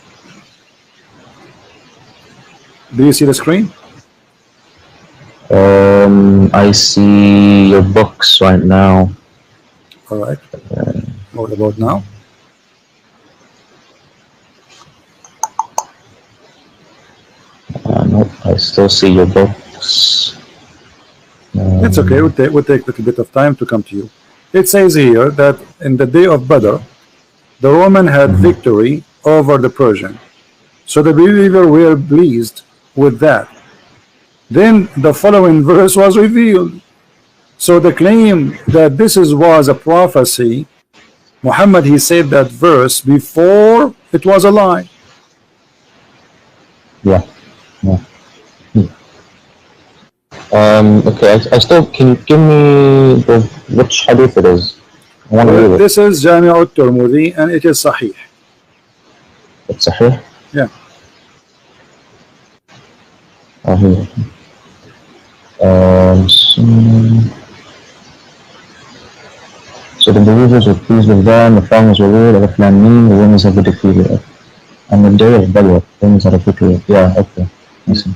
Do you see the screen? I see your books right now. All right. What about now? Nope, I still see your books. It's okay. We'll take a little bit of time to come to you. It says here that in the day of Badr, the Roman had victory over the Persian. So the believers were pleased with that. Then the following verse was revealed. So the claim that this was a prophecy, Muhammad, he said that verse before it was a lie. Yeah. Okay, I still, can you give me which hadith it is? I want to read it. This is Jami' al-Tirmidhi and it is Sahih. It's Sahih? Yeah. Oh, here. So the believers were pleased with them, the farmers were ruled, the Lameen, the women have been defeated. On the day of Badr, women had a victory. Yeah, okay. Listen.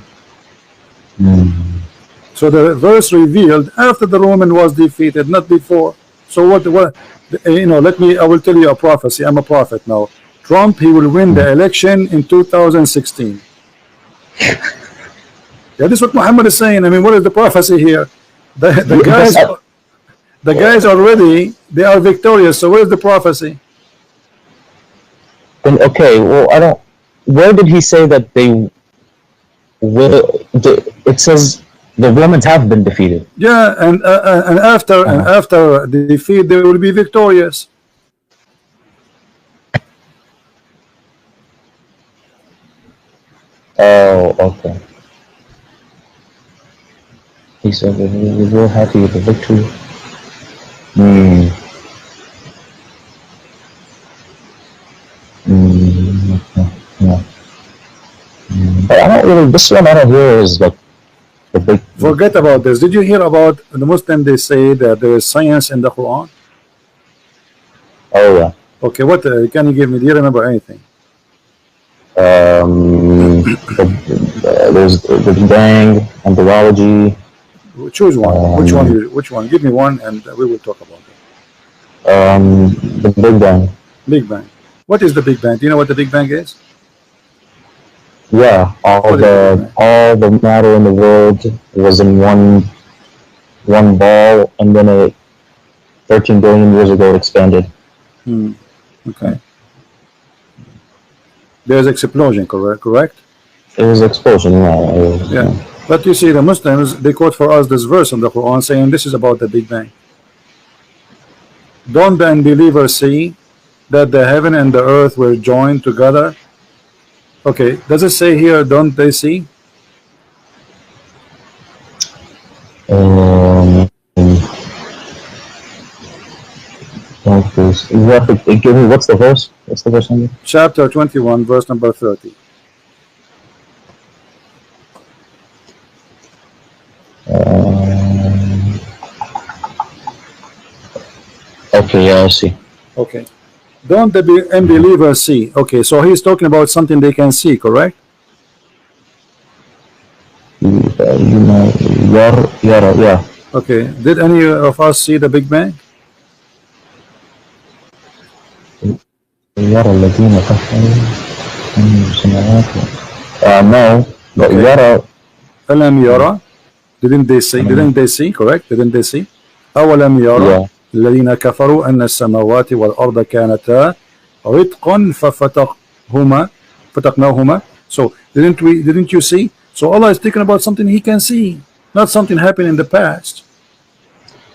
So the verse revealed after the Roman was defeated, not before. So what you know, I will tell you a prophecy. I'm a prophet now. Trump, he will win the election in 2016. Yeah, this is what Muhammad is saying. I mean, what is the prophecy here? The guys already, they are victorious. So where is the prophecy? Then, okay, well, I don't, where did he say that they will, it says the Romans have been defeated. Yeah, and after the defeat, they will be victorious. Oh, okay. He said that we were happy with the victory. Okay. Yeah. But I don't really, this one I don't hear is like the big. Forget about this. Did you hear about the Muslim? They say that there is science in the Quran. Oh yeah. Okay, what can you give me? Do you remember anything? There's the Big Bang and biology. Choose one. Which one? Give me one, and we will talk about it. The Big Bang. Big Bang. What is the Big Bang? Do you know what the Big Bang is? Yeah, all the matter in the world was in one ball, and then it 13 billion years ago it expanded. Okay. There's explosion, correct? It was an explosion, yeah. Yeah. But you see, the Muslims, they quote for us this verse in the Quran saying this is about the Big Bang. Don't the unbelievers see that the heaven and the earth were joined together? Okay, does it say here, don't they see? You have to give me, what's the verse? What's the verse number? Chapter 21, verse number 30. Okay, yeah, I see. Okay. Don't the unbelievers see? Okay, so he's talking about something they can see, correct? Yeah. Okay. Did any of us see the Big Bang? No, but yara. Alam yara. Didn't they see? Didn't they see? Correct? Didn't they see? أولم يرى الذين كفروا أن السماوات والأرض كانتا رتقا ففتقناهما. So didn't you see? So Allah is speaking about something He can see, not something happened in the past.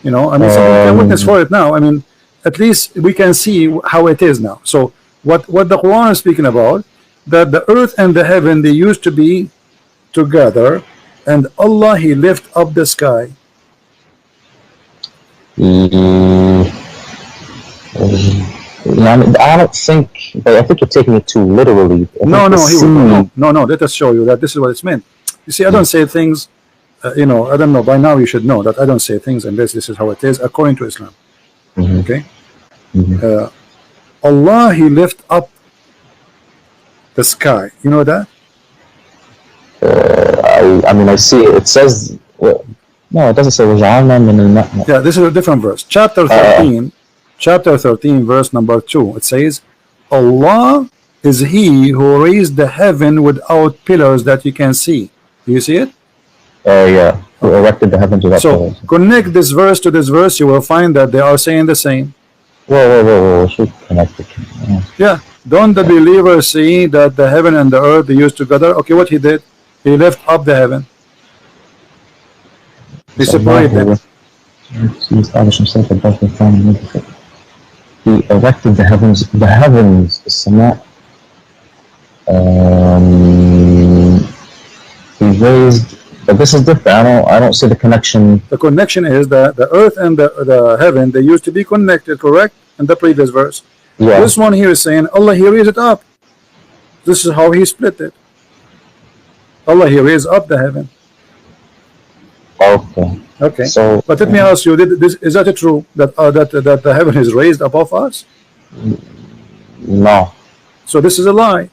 You know, I mean, something can witness for it now. I mean, at least we can see how it is now. So what the Quran is speaking about, that the earth and the heaven, they used to be together, and Allah, He lift up the sky. I don't think, but I think you're taking it too literally. No, let us show you that this is what it's meant. You see, I don't say things, you know, I don't know, by now you should know that I don't say things unless this is how it is according to Islam. Okay? Allah, He lift up the sky. You know that? I mean, I see it. It says, well, no, it doesn't say yeah, this is a different verse. Chapter 13, verse number 2. It says, Allah is He who raised the heaven without pillars that you can see. Do you see it? Yeah. Who erected the heavens without pillars. So connect this verse to this verse, you will find that they are saying the same. Whoa. Should connect it. Yeah. Don't the believers see that the heaven and the earth, they used together? Okay, what He did? He lifted up the heaven. He separated them. He established Himself above the throne. He erected the heavens, the Sama. He raised, but this is different. I don't see the connection. The connection is that the earth and the heaven, they used to be connected, correct? In the previous verse. Yeah. This one here is saying Allah, He raised it up. This is how He split it. Allah, He raised up the heaven. Okay. So, but let me ask you: is that true that that the heaven is raised above us? No. So this is a lie.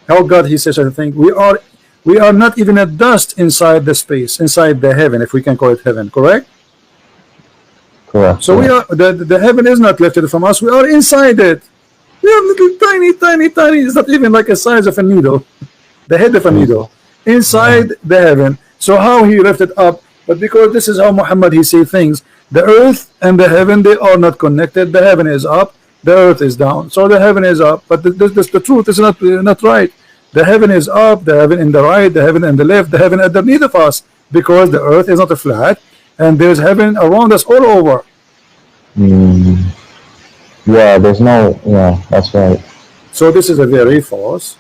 How God He says such a thing? We are not even a dust inside the space, inside the heaven, if we can call it heaven. Correct. So we are the heaven is not lifted from us. We are inside it. We are little tiny. It's not even like the size of a needle, the head of a needle, inside the heaven. So how He lifted up? But because this is how Muhammad He say things, the earth and the heaven, they are not connected. The heaven is up, the earth is down. So the heaven is up, but the truth is not right. The heaven is up, the heaven in the right, the heaven in the left, the heaven underneath of us, because the earth is not a flat, and there's heaven around us all over. Yeah, there's no. Yeah, that's right. So this is a very false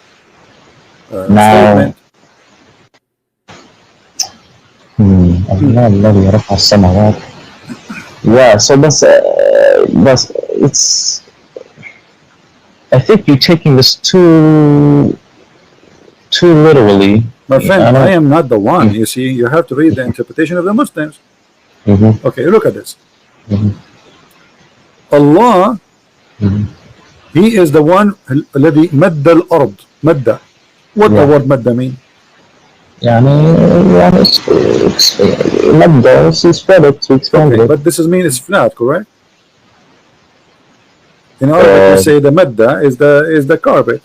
statement. Yeah, so that's it's. I think you're taking this too literally. My friend, I am not the one. You see, you have to read the interpretation of the Muslims. Okay, look at this. Allah, He is the one الذي مد الأرض. مد. What the word مد mean? يعني مادة she spread it, she expanded Okay, it. but this is mean it's flat, correct? In Arabic, we say the madda is the carpet.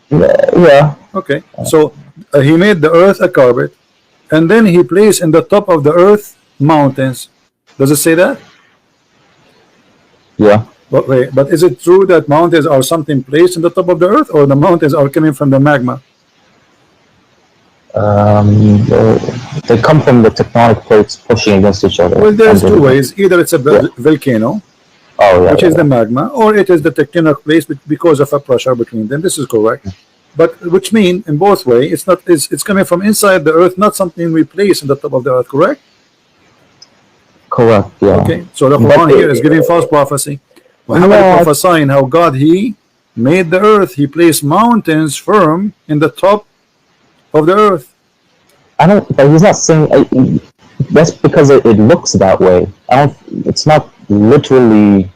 Yeah. Okay, so he made the earth a carpet, and then he placed in the top of the earth mountains. Does it say that? Yeah. But is it true that mountains are something placed in the top of the earth, or the mountains are coming from the magma? Well, they come from the tectonic plates pushing against each other. Well, there's two ways. Either it's a volcano, which is the magma, or it is the tectonic plates because of a pressure between them. This is correct. But which mean in both ways, it's not it's coming from inside the earth, not something we place in the top of the earth, correct? Correct, yeah. Okay, so the Quran here is giving false prophecy. Muhammad prophesying how God he made the earth, he placed mountains firm in the top of the earth. I don't, but he's not saying that's because it looks that way. It's not literally.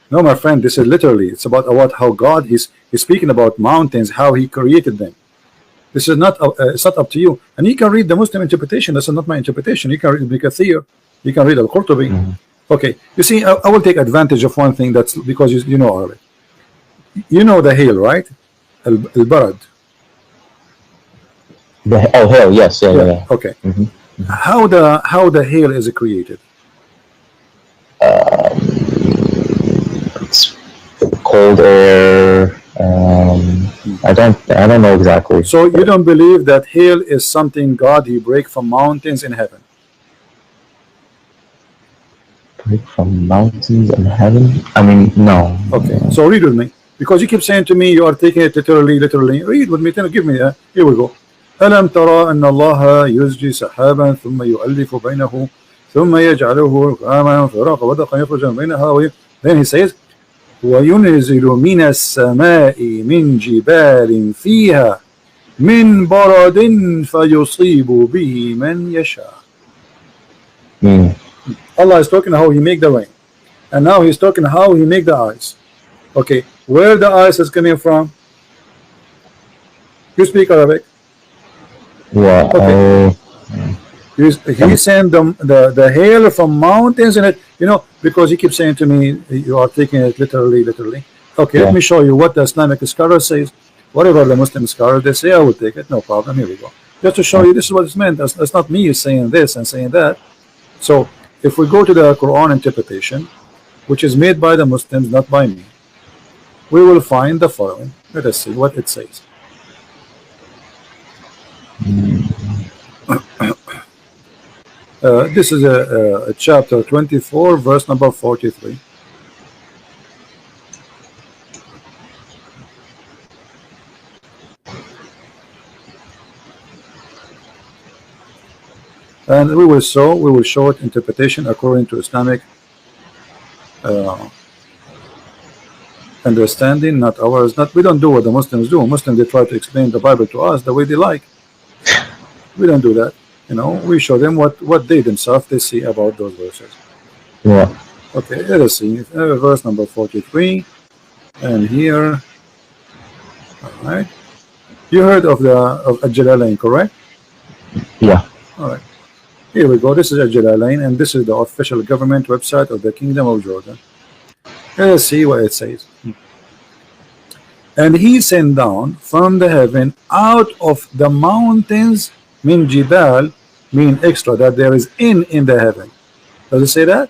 No, my friend, this is literally. It's about how God is speaking about mountains, how He created them. This is not. It's not up to you. And you can read the Muslim interpretation. This is not my interpretation. You can read Ibn Kathir. You can read Al-Qurtubi. Okay. You see, I will take advantage of one thing. That's because you know Arabic. You know the hail, right? Al-Barad. Hail. Yes. Yeah. Okay. How the hail is created? It's cold air. I don't know exactly. So you don't believe that hail is something God he break from mountains in heaven? Break from mountains in heaven? I mean, no. Okay. So read with me, because you keep saying to me you are taking it literally. Read with me. Give me that. Here we go. ألم ترى أن الله يزجي سحابا ثم يؤلف بينه ثم يجعله ركاما فراق ودقا يخرج من بينها. Then he says وينزل من السماء من جبال فيها من برد فيصيب به من يشاء. Allah is talking how he make the rain, and now he's talking how he make the ice. Okay, where the ice is coming from? You speak Arabic? Yeah. Okay. He sent the hail from mountains in it, because he keeps saying to me you are taking it literally. Okay, let me show you what the Islamic scholar says. Whatever the Muslim scholar they say, I will take it, no problem. Here we go. Just to show you this is what it's meant. That's not me saying this and saying that. So if we go to the Quran interpretation, which is made by the Muslims, not by me, we will find the following. Let us see what it says. This is a chapter 24, verse number 43. And we will show it interpretation according to Islamic understanding, not ours. We don't do what the Muslims do. Muslims, they try to explain the Bible to us the way they like. We don't do that. We show them what they themselves they see about those verses. Yeah. Okay, let us see. Verse number 43, and here. All right. You heard of Al-Jalalain, correct? Yeah. All right. Here we go. This is Al-Jalalain, and this is the official government website of the Kingdom of Jordan. Let us see what it says. And he sent down from the heaven out of the mountains min jibal, mean extra, that there is in the heaven. Does it say that?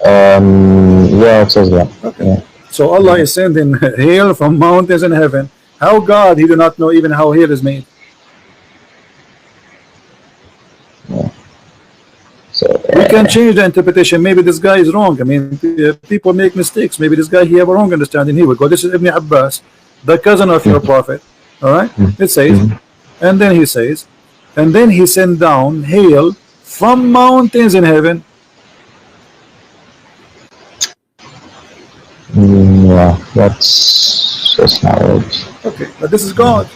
Yeah, it says that. Okay. Yeah. So Allah is sending hail from mountains in heaven. How God, he do not know even how hail is made. Yeah. So We can change the interpretation. Maybe this guy is wrong. I mean, people make mistakes. Maybe this guy he have a wrong understanding. Here we go. This is Ibn Abbas, the cousin of your prophet. All right. It says, and then he says, and then he sent down hail from mountains in heaven. Yeah, that's not right. Okay, but this is God.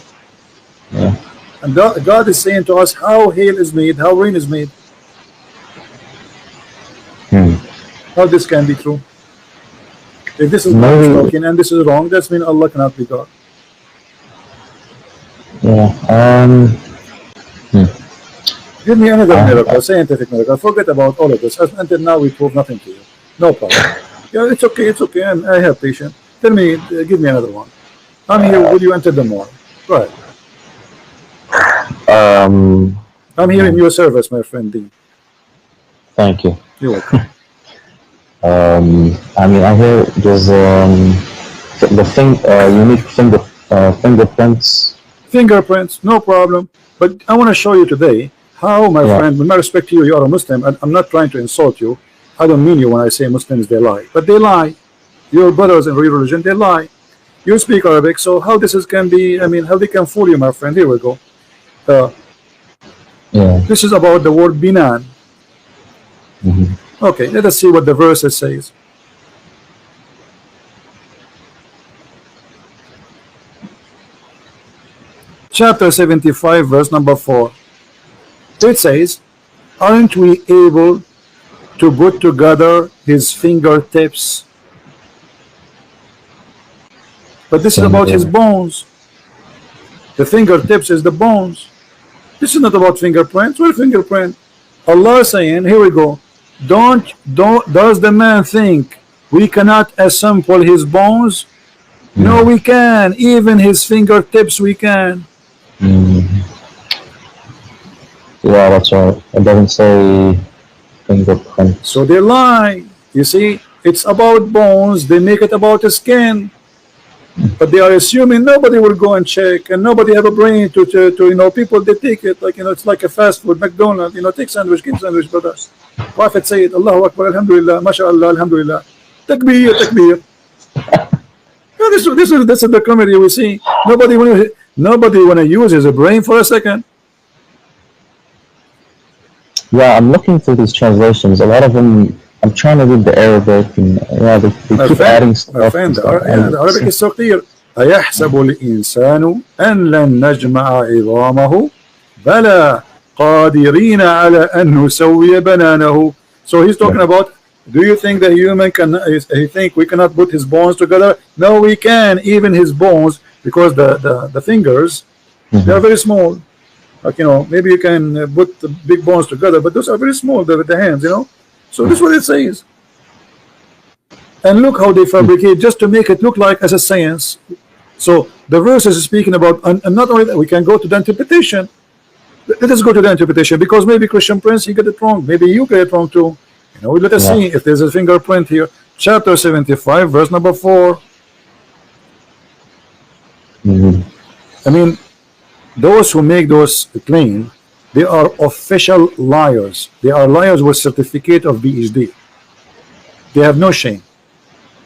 Yeah. And God is saying to us how hail is made, how rain is made. How this can be true? If this is not talking and this is wrong, that means Allah cannot be God. Yeah. Give me another I, miracle, scientific miracle. Forget about all of this. Until now, we prove nothing to you. No problem. Yeah, it's okay. It's okay. I have patience. Tell me, give me another one. I'm here. Will you enter the mall? Right. I'm here in your service, my friend D. Thank you. You're welcome. I mean, I hear there's the unique fingerprints. Fingerprints, no problem. But I want to show you today how, my Yeah. friend, with my respect to you, you are a Muslim, and I'm not trying to insult you. I don't mean you when I say Muslims, they lie. But they lie. Your brothers in real religion, they lie. You speak Arabic, so how this is can be, I mean, how they can fool you, my friend. Here we go. Yeah. This is about the word binan. Okay, let us see what the verse says. Chapter 75, verse number 4. It says, aren't we able to put together his fingertips? But this is about his bones. The fingertips is the bones. This is not about fingerprints. What fingerprint? Allah is saying, here we go. Does the man think we cannot assemble his bones? No, we can. Even his fingertips we can. Yeah, that's right. It doesn't say fingerprints. So they lie. You see, it's about bones. They make it about the skin. But they are assuming nobody will go and check, and nobody have a brain to you know, people they take it like, you know, it's like a fast food, McDonald's, you know, take sandwich, give sandwich, brother. Prophet said, Allahu Akbar, Alhamdulillah, MashaAllah, Alhamdulillah. Takbir, takbir. Yeah, this is the comedy we see. Nobody wanna use his brain for a second. Yeah, I'm looking through these translations. A lot of them, I'm trying to read the Arabic, and yeah, they keep adding stuff. My friend, the Arabic is so clear. أيحسب الإنسان أن لن نجمع عظامه بلى قادرين على أن نسوي بنانه. So he's talking about, do you think the human can, he think we cannot put his bones together? No, we can, even his bones, because the fingers, they are very small. Like, you know, maybe you can put the big bones together, but those are very small, the hands, you know. So this is what it says. And look how they fabricate just to make it look like as a science. So the verse is speaking about, and not only that, we can go to the interpretation. Let us go to the interpretation, because maybe Christian Prince, he got it wrong. Maybe you get it wrong too. You know, let us see if there's a fingerprint here. Chapter 75, verse number 4. I mean, those who make those claims, they are official liars. They are liars with certificate of PhD. They have no shame.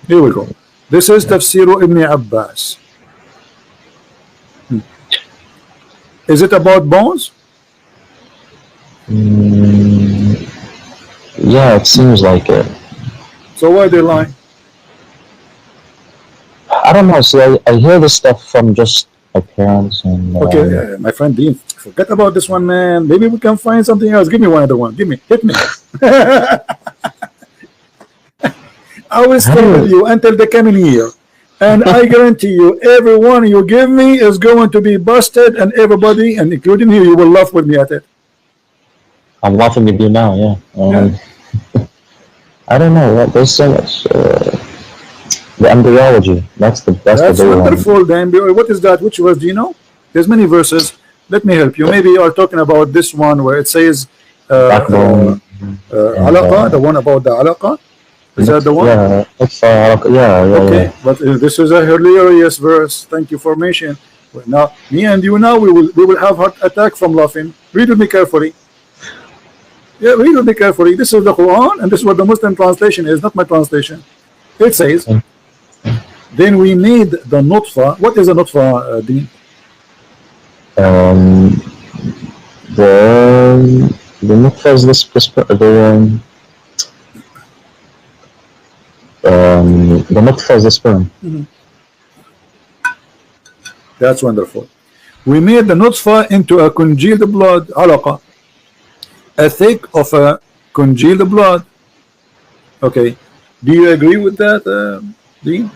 Here we go. This is Tafsir Ibn Abbas. Is it about bones? Yeah, it seems like it. So why they lie? I don't know. See, I hear this stuff from just my parents and. Okay, my friend Dean, forget about this one, man. Maybe we can find something else. Give me one other one. Give me, hit me. I will stay with you until the coming year, and I guarantee you, every one you give me is going to be busted, and everybody, and including you, you will laugh with me at it. I'm laughing with you now. Yeah. I don't know. There's so much. The embryology. That's the wonderful. The embryo. What is that? Which verse do you know? There's many verses. Let me help you. Maybe you are talking about this one where it says alaqa, the one about the alaqa. Is that the one? Yeah, it's okay, but this is a hilarious verse. Thank you for mentioning. Now, me and you now we will have heart attack from laughing. Read with me carefully. Yeah, read with me carefully. This is the Quran, and this is what the Muslim translation is, not my translation. It says, then we made the nutfa. What is a nutfa, Dean? The nutfa is the nutfa is the sperm. That's wonderful. We made the nutfa into a congealed blood, alaqa, a thick of a congealed blood. Okay, do you agree with that, Dean?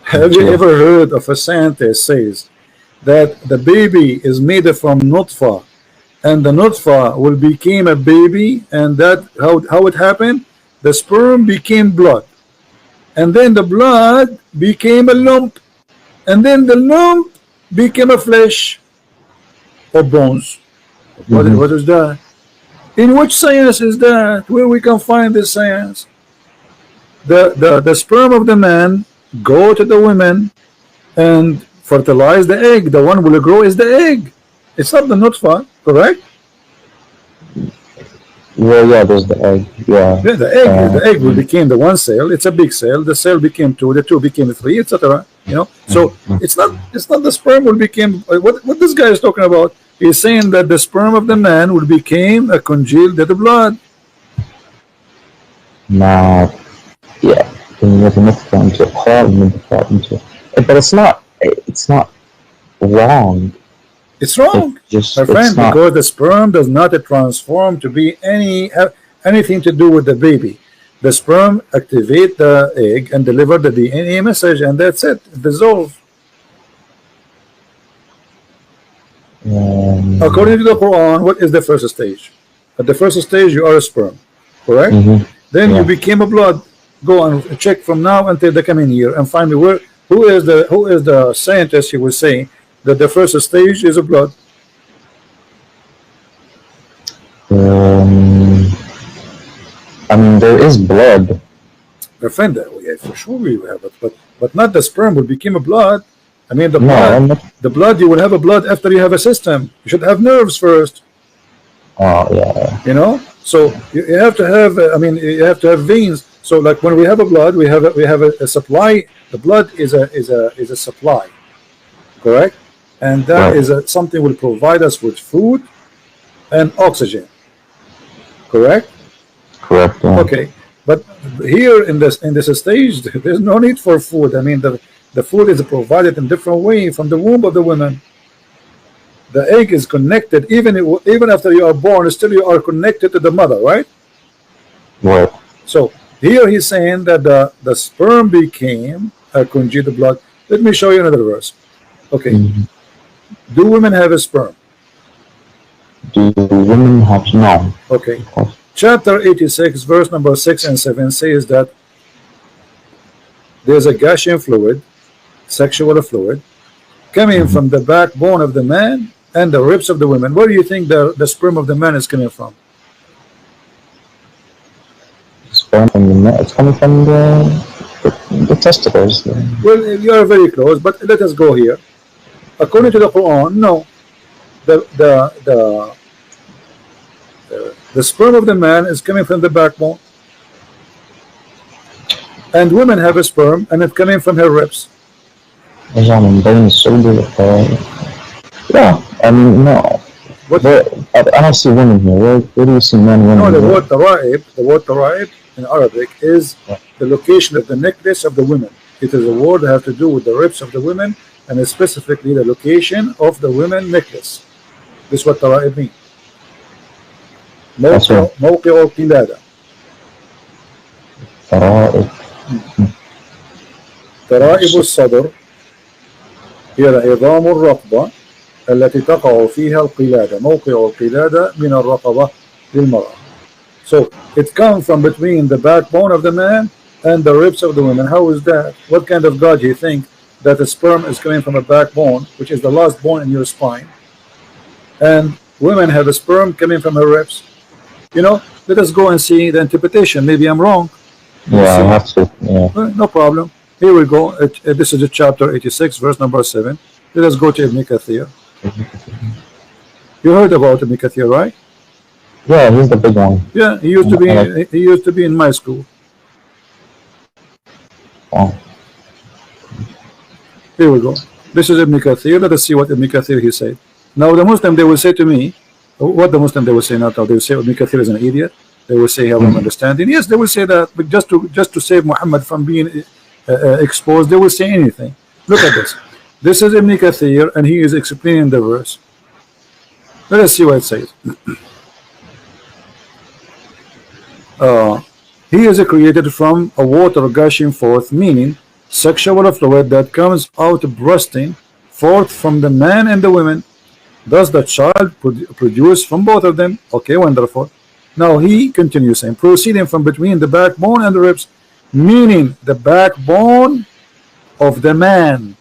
Have you ever heard of a scientist says that the baby is made from nutfa, and the nutfa will become a baby, and that how it happened. The sperm became blood, and then the blood became a lump, and then the lump became a flesh or bones. What is that? In which science is that? Where we can find this science? The sperm of the man go to the women and fertilize the egg. The one will grow is the egg. It's not the nutfa, correct? Well, yeah, there's the egg. Yeah. Yeah, the egg will become the one cell. It's a big cell. The cell became two. The two became three, etc. You know, so it's not the sperm will become what this guy is talking about. He's saying that the sperm of the man will become a congealed dead blood. Nah, yeah. But it's not wrong. It's wrong, my friend, because the sperm does not transform to be anything to do with the baby. The sperm activate the egg and deliver the DNA message, and that's it. It dissolves. According to the Quran, what is the first stage? At the first stage, you are a sperm, correct? Then you became a blood. Go and check from now until the coming year and find me who is the scientist who will say that the first stage is a blood. I mean, there is blood. My friend, yeah, for sure we have it, but not the sperm will become a blood. I mean, the blood, you will have a blood after you have a system. You should have nerves first. Oh yeah. You know, so you have to have. I mean, you have to have veins. So, like when we have a blood, we have a supply. The blood is a supply, correct? And that is something will provide us with food and oxygen, correct? Correct. Yeah. Okay, but here in this stage, there's no need for food. I mean, the food is provided in different way from the womb of the woman. The egg is connected, even after you are born, still you are connected to the mother, right? Right. So here he's saying that the sperm became a congealed blood. Let me show you another verse. Okay. Do women have a sperm? Do women have no? Okay. Chapter 86, verse number 6 and 7 says that there's a gushing fluid, sexual fluid, coming from the backbone of the man and the ribs of the women. Where do you think the sperm of the man is coming from? Sperm from the man? It's coming from the testicles. Well, you are very close, but let us go here. According to the Quran, no. The sperm of the man is coming from the backbone, and women have a sperm, and it's coming from her ribs. Yeah, I mean, no. I don't see women here. Where do you see men? Women? No, the word taraib in Arabic is the location of the necklace of the women. It is a word that has to do with the ribs of the women, and specifically the location of the women necklace. This is what taraib means. موقع القلادة. ترائب الصدر هي العظام الرقبة التي تقع فيها القلادة. موقع القلادة من الرقبة للمرأة. So it comes from between the backbone of the man and the ribs of the women. How is that? What kind of God do you think that the sperm is coming from a backbone, which is the last bone in your spine, and women have a sperm coming from her ribs? You know, let us go and see the interpretation. Maybe I'm wrong. Yeah, I have to. Yeah. No problem. Here we go. This is chapter 86, verse number 7. Let us go to Ibn Kathir. You heard about Ibn Kathir, right? Yeah, he's the big one. Yeah, he used to be in my school. Oh. Here we go. This is Ibn Kathir. Let us see what Ibn Kathir he said. Now the Muslim, they will say to me, what the Muslim they will say not now, they will say Ibn Kathir is an idiot. They will say have an understanding. Yes, they will say that, but just to save Muhammad from being exposed, they will say anything. Look at this. This is Ibn Kathir, and he is explaining the verse. Let us see what it says. He is created from a water gushing forth, meaning sexual fluid that comes out bursting forth from the man and the women. Does the child produce from both of them? Okay, wonderful. Now he continues saying, proceeding from between the backbone and the ribs, meaning the backbone of the man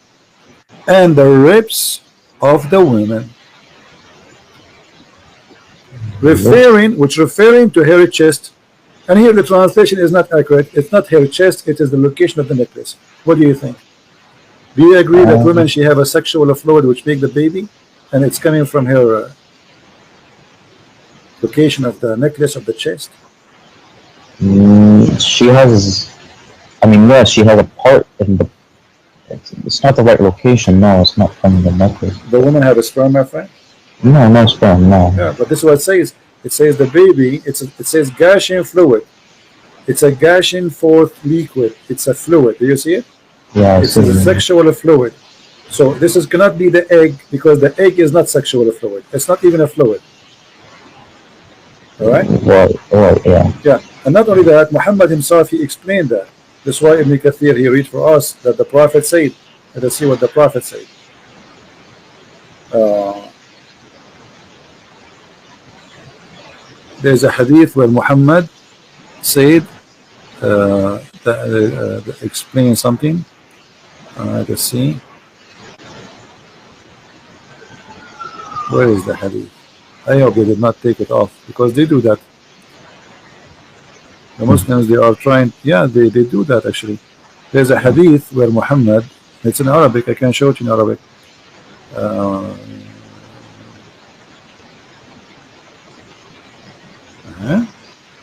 and the ribs of the women. Referring to hairy chest. And here the translation is not accurate. It's not hairy chest, it is the location of the necklace. What do you think? Do you agree that women, she have a sexual fluid which make the baby, and it's coming from her location of the necklace of the chest? She has, I mean, yes, she has a part in the, it's not the right location, no, it's not from the necklace. The woman have a sperm, my friend? No, no sperm, no. Yeah, but this is what it says. It says the baby, it says gushing fluid. It's a gushing forth liquid. It's a fluid. Do you see it? Yeah, it's a sexual fluid. So this is cannot be the egg, because the egg is not sexual fluid. It's not even a fluid. All right? Right, yeah. Yeah, and not only that, Muhammad himself, he explained that. That's why Ibn Kathir, he read for us that the Prophet said. Let us see what the Prophet said. There's a hadith where Muhammad said, explain something. Let's see. Where is the hadith? I hope they did not take it off, because they do that. The Muslims, they are trying, yeah, they do that actually. There's a hadith where Muhammad, it's in Arabic, I can show it in Arabic.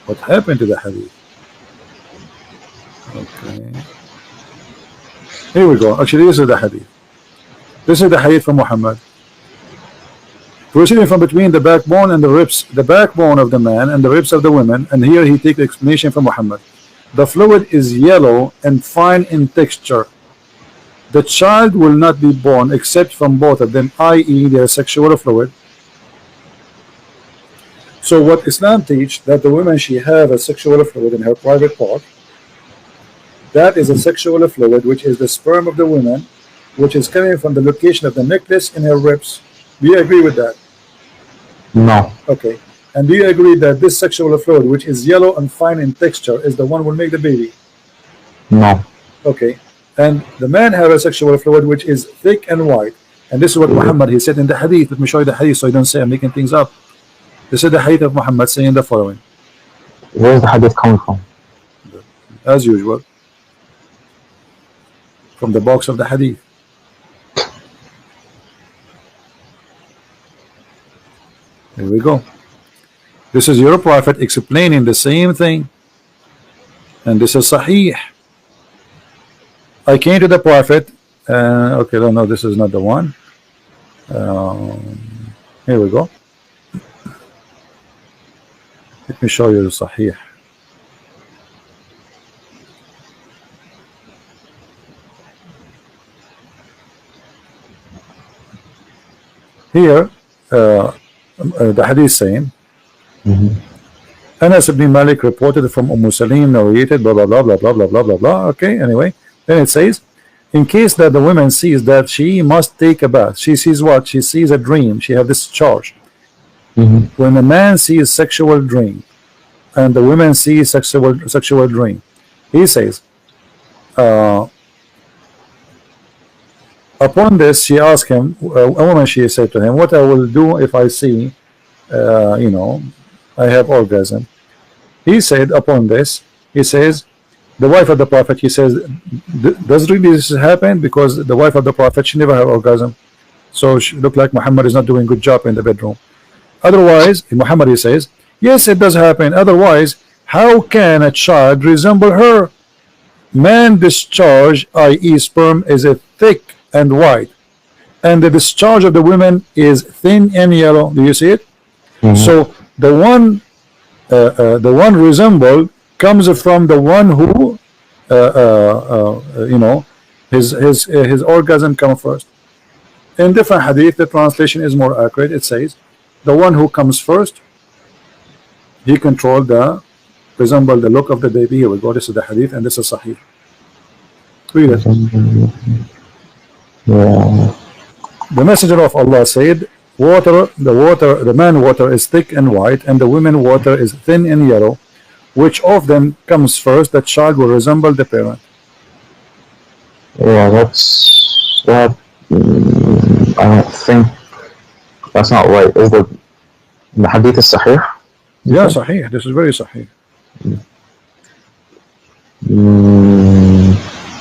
What happened to the hadith? Okay. Here we go. Actually, this is the hadith. This is the hadith from Muhammad. Proceeding from between the backbone and the ribs, the backbone of the man and the ribs of the women, and here he takes the explanation from Muhammad. The fluid is yellow and fine in texture. The child will not be born except from both of them, i.e. their sexual fluid. So what Islam teach, that the woman, she have a sexual fluid in her private part. That is a sexual fluid, which is the sperm of the woman, which is coming from the location of the necklace in her ribs. Do you agree with that? No. Okay. And do you agree that this sexual fluid, which is yellow and fine in texture, is the one who will make the baby? No. Okay. And the man have a sexual fluid which is thick and white. And this is what Muhammad, he said in the hadith. Let me show you the hadith so you don't say I'm making things up. This is the hadith of Muhammad saying the following. Where is the hadith coming from? As usual, from the box of the hadith. Here we go. This is your prophet explaining the same thing, and this is Sahih. I came to the prophet. Okay, no, this is not the one. Here we go. Let me show you the Sahih. Here, the hadith saying, Anas ibn Malik reported from Salim, narrated, blah blah blah blah blah blah blah blah blah. Okay, anyway, then it says, in case that the woman sees that she must take a bath, she sees what? She sees a dream. She have this charge. When a man sees sexual dream, and the woman sees sexual dream, he says, upon this, she asked him, a woman, she said to him, what I will do if I see, you know, I have orgasm. He said, upon this, he says, the wife of the prophet, he says, does really this happen? Because the wife of the prophet, she never had orgasm. So she looked like Muhammad is not doing a good job in the bedroom. Otherwise, Muhammad, he says, yes, it does happen. Otherwise, how can a child resemble her? Man discharge, i.e. sperm, is a thick and white, and the discharge of the women is thin and yellow. Do you see it? So the one resembled comes from the one who you know, his orgasm come first. In different hadith, the translation is more accurate. It says the one who comes first, he controlled the resemble the look of the baby. Here we go. This is the hadith, and this is Sahih. Read it. Yeah. The messenger of Allah said, the man water is thick and white, and the women water is thin and yellow. Which of them comes first? The child will resemble the parent. Yeah, that's that. I don't think that's not right. Is the hadith is sahih? Yeah, sahih. This is very sahih.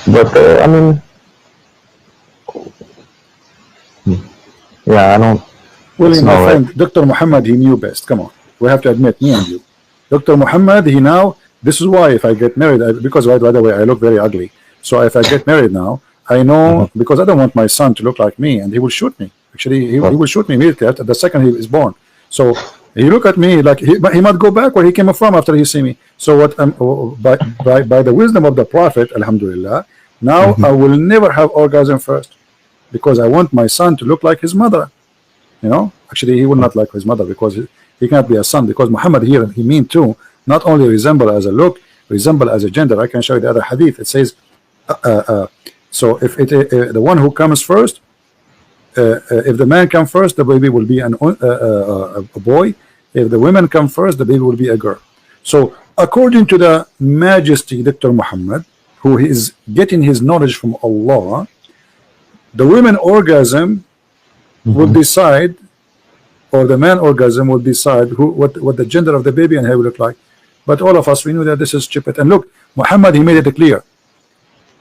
But I mean, yeah, I don't. Well, my friend, right. Dr. Muhammad, he knew best. Come on, we have to admit, me and you. Dr. Muhammad, he now. This is why if I get married, because by the way, I look very ugly. So if I get married now, I know because I don't want my son to look like me, and he will shoot me. Actually, he will shoot me immediately after the second he is born. So he look at me like he might go back where he came from after he see me. So what? By the wisdom of the Prophet, Alhamdulillah, now I will never have orgasm first, because I want my son to look like his mother. You know, actually, he will not like his mother because he cannot be a son. Because Muhammad here, he mean too, not only resemble as a look, resemble as a gender. I can show you the other hadith. It says, so if the one who comes first, if the man come first, the baby will be a boy. If the women come first, the baby will be a girl. So according to the Majesty Dr. Muhammad, who is getting his knowledge from Allah, the women orgasm will decide, or the man orgasm will decide what the gender of the baby and how it will look like. But all of us, we knew that this is stupid. And look, Muhammad, he made it clear.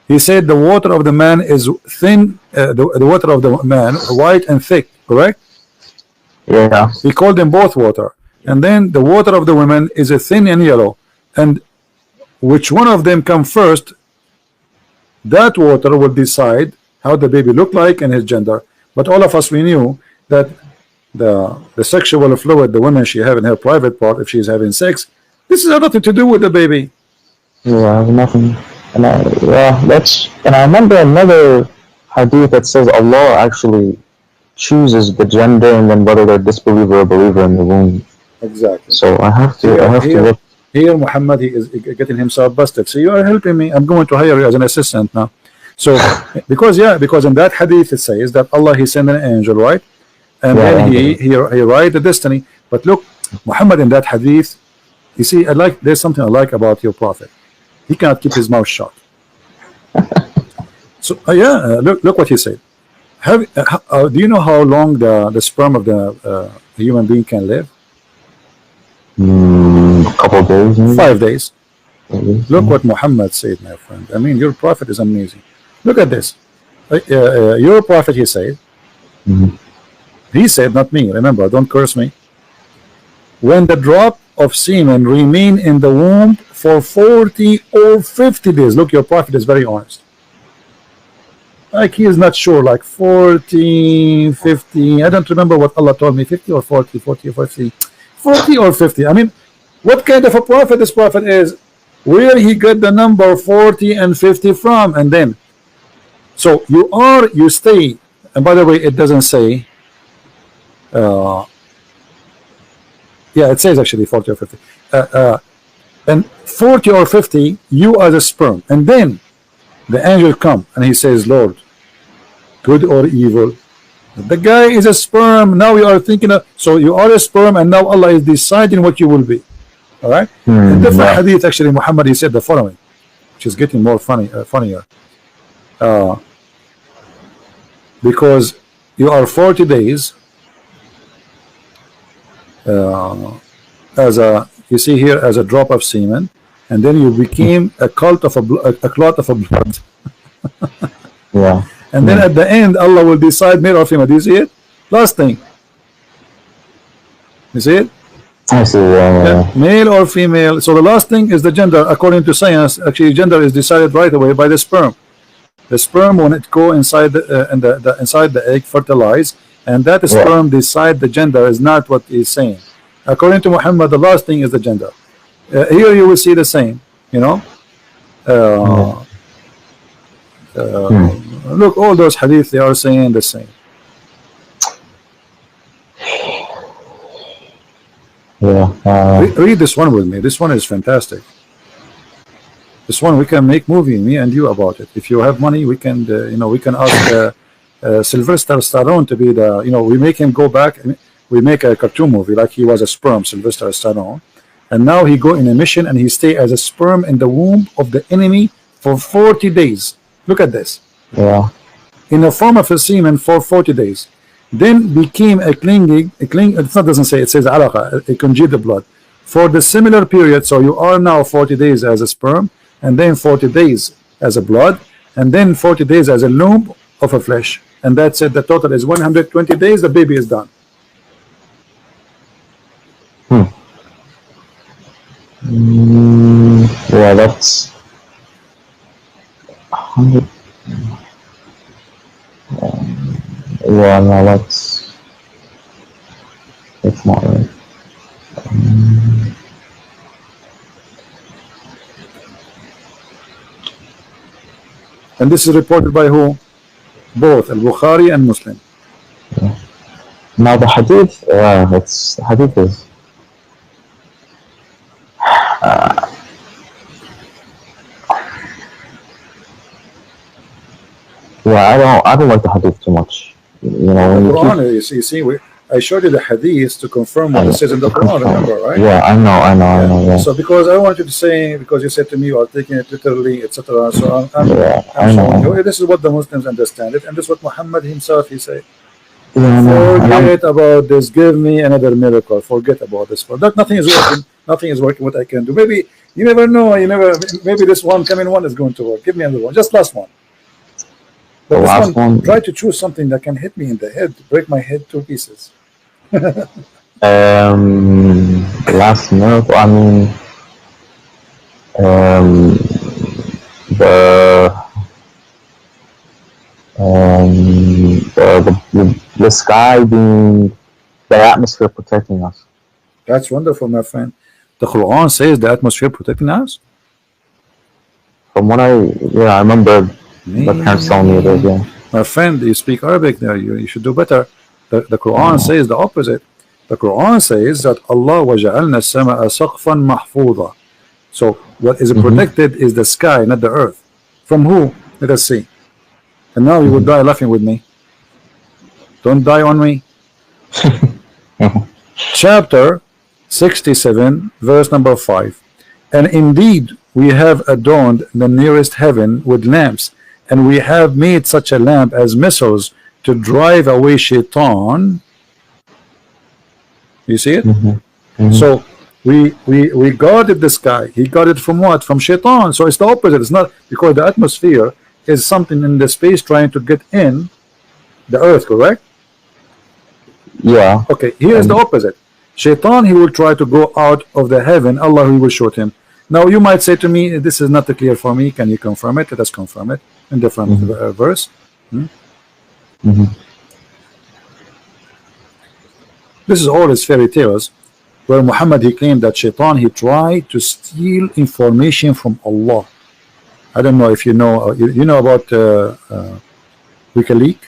He said the water of the man is thin, the water of the man white and thick, correct? Yeah. He called them both water. And then the water of the women is a thin and yellow. And which one of them come first, that water will decide how the baby look like and his gender. But all of us, we knew that the sexual fluid the woman she have in her private part, if she is having sex, this has nothing to do with the baby. Yeah, nothing. And I remember another hadith that says Allah actually chooses the gender and then whether they're disbeliever or believer in the womb. Exactly. So I have to look. Here Muhammad, he is getting himself busted. So you are helping me. I'm going to hire you as an assistant now. So because in that hadith it says that Allah, he sent an angel, right? And then he write the destiny. But look, Muhammad in that hadith, you see, there's something I like about your prophet. He cannot keep his mouth shut. So look what he said. Do you know how long the sperm of the human being can live? A couple of days, maybe? 5 days. Look what Muhammad said, my friend. I mean, your prophet is amazing. Look at this. Your prophet, he said, he said, not me, remember, don't curse me. When the drop of semen remain in the womb for 40 or 50 days. Look, your prophet is very honest. Like he is not sure, like 40, 50. I don't remember what Allah told me, 50 or 40, 40 or 50. 40 or 50. I mean, what kind of a prophet this prophet is? Where he got the number 40 and 50 from? And then, so you stay. And by the way, it doesn't say. Yeah, it says actually 40 or 50. And 40 or 50, you are the sperm. And then the angel come and he says, Lord, good or evil? The guy is a sperm. Now you are thinking of, so you are a sperm, and now Allah is deciding what you will be. All right. In different hadith, actually, Muhammad, he said the following, which is getting more funnier. Because you are 40 days you see here as a drop of semen, and then you became a clot of blood. Yeah. And then at the end, Allah will decide male or female. Do you see it? Last thing. You see it? I see. Yeah. Male or female. So the last thing is the gender. According to science, actually, gender is decided right away by the sperm. The sperm, when it go inside inside the egg, fertilize, and that sperm decide the gender is not what he's saying. According to Muhammad, the last thing is the gender. Here you will see the same. You know. Look, all those hadith, they are saying the same. Yeah. Read this one with me. This one is fantastic. This one we can make movie, me and you, about it. If you have money, we can, we can ask Sylvester Stallone to be the, we make him go back, we make a cartoon movie like he was a sperm, Sylvester Stallone, and now he go in a mission and he stay as a sperm in the womb of the enemy for 40 days. Look at this. Yeah. In the form of a semen for 40 days. Then became a clinging, it doesn't say, it says alaqa, a congealed blood. For the similar period, so you are now 40 days as a sperm, and then 40 days as a blood, and then 40 days as a loom of a flesh. And that's it, the total is 120 days, the baby is done. Yeah, that's 100. Yeah, no, that's not right. And this is reported by who? Both Al-Bukhari and Muslim. Yeah. Now the hadith, the hadith is yeah, I don't like the hadith too much. You know, when the Quran, you see, I showed you the hadith to confirm what it says in the Quran, remember, right? Yeah, I know, yeah. So because I want you to say, because you said to me you are taking it literally, etc. So I'm showing you, this is what the Muslims understand it, and this is what Muhammad himself, he said. Forget about this, give me another miracle, forget about this. For that, nothing is working what I can do. Maybe, you never know, maybe this one coming one is going to work. Give me another one, just last one. But this one, try to choose something that can hit me in the head, break my head to pieces. Last miracle, I mean, the sky being, the atmosphere protecting us. That's wonderful, my friend. The Quran says the atmosphere protecting us. From what I remember the parents telling me this. Yeah. My friend, you speak Arabic there. You should do better. The Quran says the opposite. The Quran says that Allah وَجَعَلْنَا السَّمَاءَ سَقْفًا مَحْفُوظًا. So what is protected is the sky, not the earth. From who? Let us see. And now you would die laughing with me. Don't die on me. Chapter 67, verse number 5. And indeed we have adorned the nearest heaven with lamps, and we have made such a lamp as missiles to drive away shaitan. You see it? So we guarded the sky. He guarded from what? From shaitan. So it's the opposite. It's not, because the atmosphere is something in the space trying to get in the earth, correct? Yeah. Okay, here's the opposite. Shaitan, he will try to go out of the heaven. Allah, he will shoot him. Now you might say to me, this is not clear for me. Can you confirm it? Let us confirm it in different verse. This is all his fairy tales, where Muhammad, he claimed that Shaitan, he tried to steal information from Allah. I don't know if you know, you know about WikiLeaks?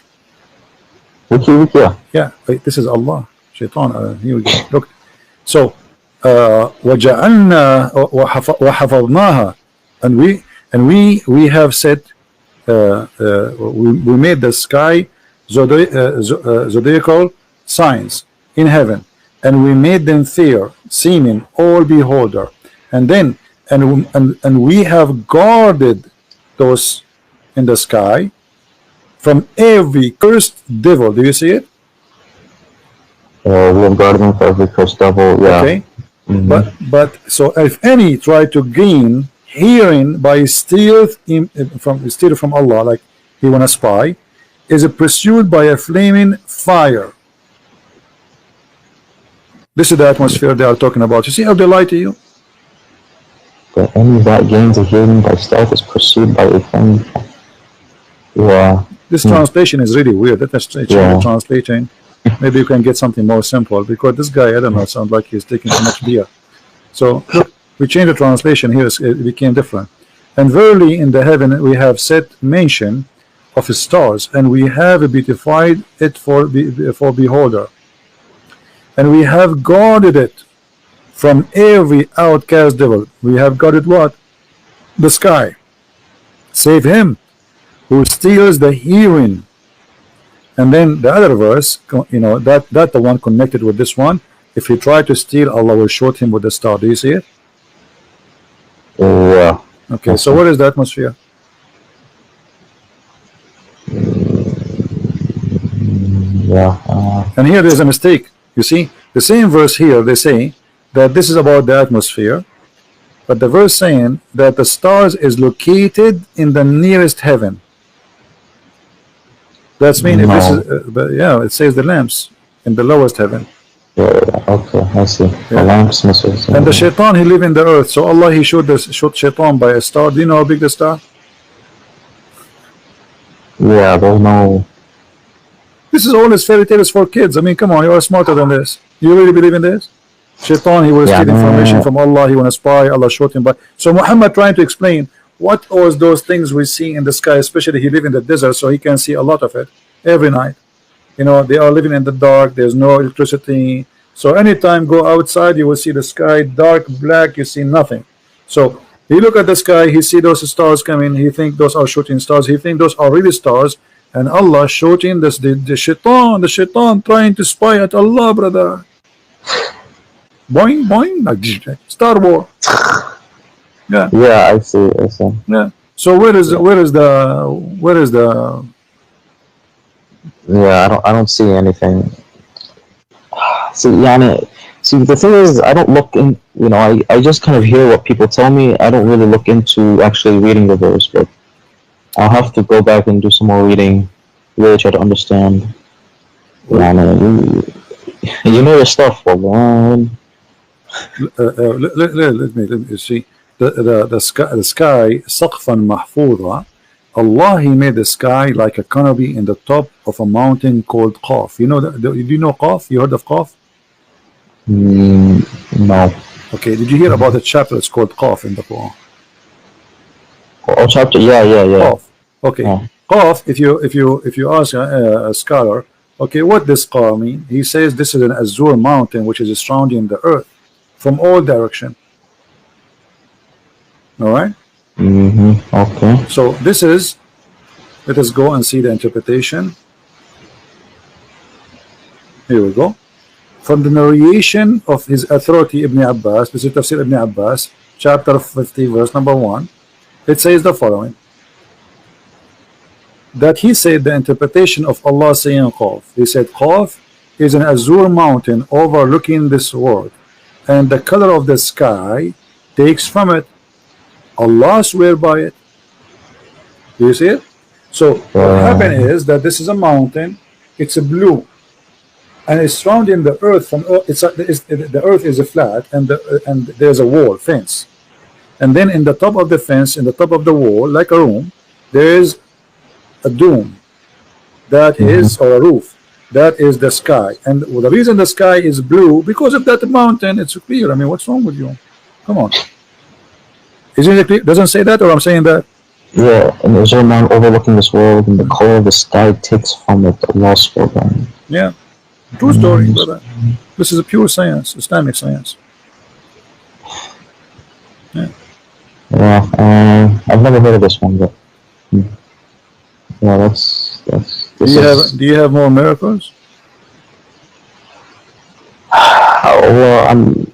WikiLeaks, yeah. Yeah, this is Allah. Shaitan, here we go. Look, so وَجَعَلْنَا وَحَفَظْنَاهَا, and we have said, we made the sky zodiacal signs in heaven, and we made them fair, seeming all beholder, and then and we have guarded those in the sky from every cursed devil. Do you see it? We have guarded them from every cursed devil. Yeah. Okay. But so if any try to gain hearing by steal from Allah, like he wanna spy, is pursued by a flaming fire. This is the atmosphere they are talking about. You see how they lie to you? But any that gains a hearing by stealth is pursued by a flame. Yeah. This translation is really weird. Let us change the translation. Maybe you can get something more simple, because this guy, I don't know, sounds like he's taking too much beer. So look, we changed the translation here, it became different. And verily in the heaven we have set mention of his stars, and we have beautified it for beholder, and we have guarded it from every outcast devil. We have guarded what? The sky, save him who steals the hearing And then the other verse, you know, that the one connected with this one. If he tried to steal, Allah will shoot him with the star. Do you see it? Yeah. Okay. So what is the atmosphere? Yeah. And here there's a mistake. You see, the same verse here, they say that this is about the atmosphere, but the verse saying that the stars is located in the nearest heaven. That's mean if this is, but yeah, it says the lamps in the lowest heaven. Yeah, okay, I see. The lamps, missiles. And the shaitan, he live in the earth. So Allah, he showed shaitan by a star. Do you know how big the star? Yeah, there's no. This is all his fairy tales for kids. I mean, come on, you are smarter than this. You really believe in this? Shaitan, he will steal information from Allah. He want to spy. Allah showed him by. So Muhammad trying to explain what was those things we see in the sky. Especially he live in the desert, so he can see a lot of it every night. You know, they are living in the dark. There's no electricity. So anytime go outside, you will see the sky dark, black. You see nothing. So he look at the sky. He see those stars coming. He think those are shooting stars. He think those are really stars. And Allah shooting this the shaitan trying to spy at Allah, brother. Boing boing, like Star Wars. Yeah. Yeah, I see. Yeah. So where is the Yeah, I don't see anything. See, yani, see, the thing is, I don't look in. You know, I just kind of hear what people tell me. I don't really look into actually reading the verse, but I'll have to go back and do some more reading, really try to understand. Yani, you know your stuff, man. let me see the sky سقفا محفوظا. Allah, he made the sky like a canopy in the top of a mountain called Qaf. You know do you know Qaf? You heard of Qaf? No. Okay, did you hear about the chapter? It's called Qaf in the Quran. Oh, chapter, yeah. Qaf. Okay. Yeah. Qaf, if you ask a scholar, okay, what does Qaf mean? He says this is an azure mountain which is surrounding the earth from all direction. All right. Okay. So this is, let us go and see the interpretation. Here we go. From the narration of his authority Ibn Abbas, this is Tafsir Ibn Abbas, chapter 50, verse number 1. It says the following: that he said the interpretation of Allah saying Qaf. He said Qaf is an azure mountain overlooking this world, and the color of the sky takes from it. Allah swear by it. Do you see it? So what happened is that this is a mountain. It's a blue, and it's surrounding the earth from. The earth is a flat, and there's a wall fence, and then in the top of the fence, in the top of the wall, like a room, there is a dome. That is, or a roof. That is the sky, and the reason the sky is blue because of that mountain. It's clear. I mean, what's wrong with you? Come on. Isn't it clear? Doesn't say that, or I'm saying that? Yeah, and there's a man overlooking this world, and the color of the sky takes from it the lost world. Yeah, true story, brother. This is a pure science, Islamic science. Yeah. Yeah, I've never heard of this one, but yeah, that's. Do you have more miracles? Well,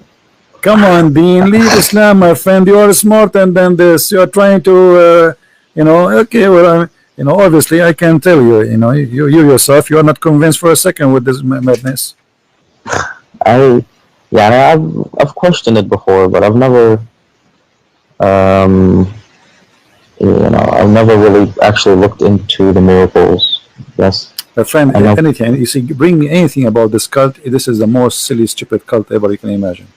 Come on, Dean, leave Islam, my friend. You are smarter than this. You are trying to, okay, well, obviously I can tell you, you yourself, you are not convinced for a second with this madness. I've questioned it before, but I've never, I've never really actually looked into the miracles. Yes. My friend, anything, you see, bring me anything about this cult. This is the most silly, stupid cult ever you can imagine.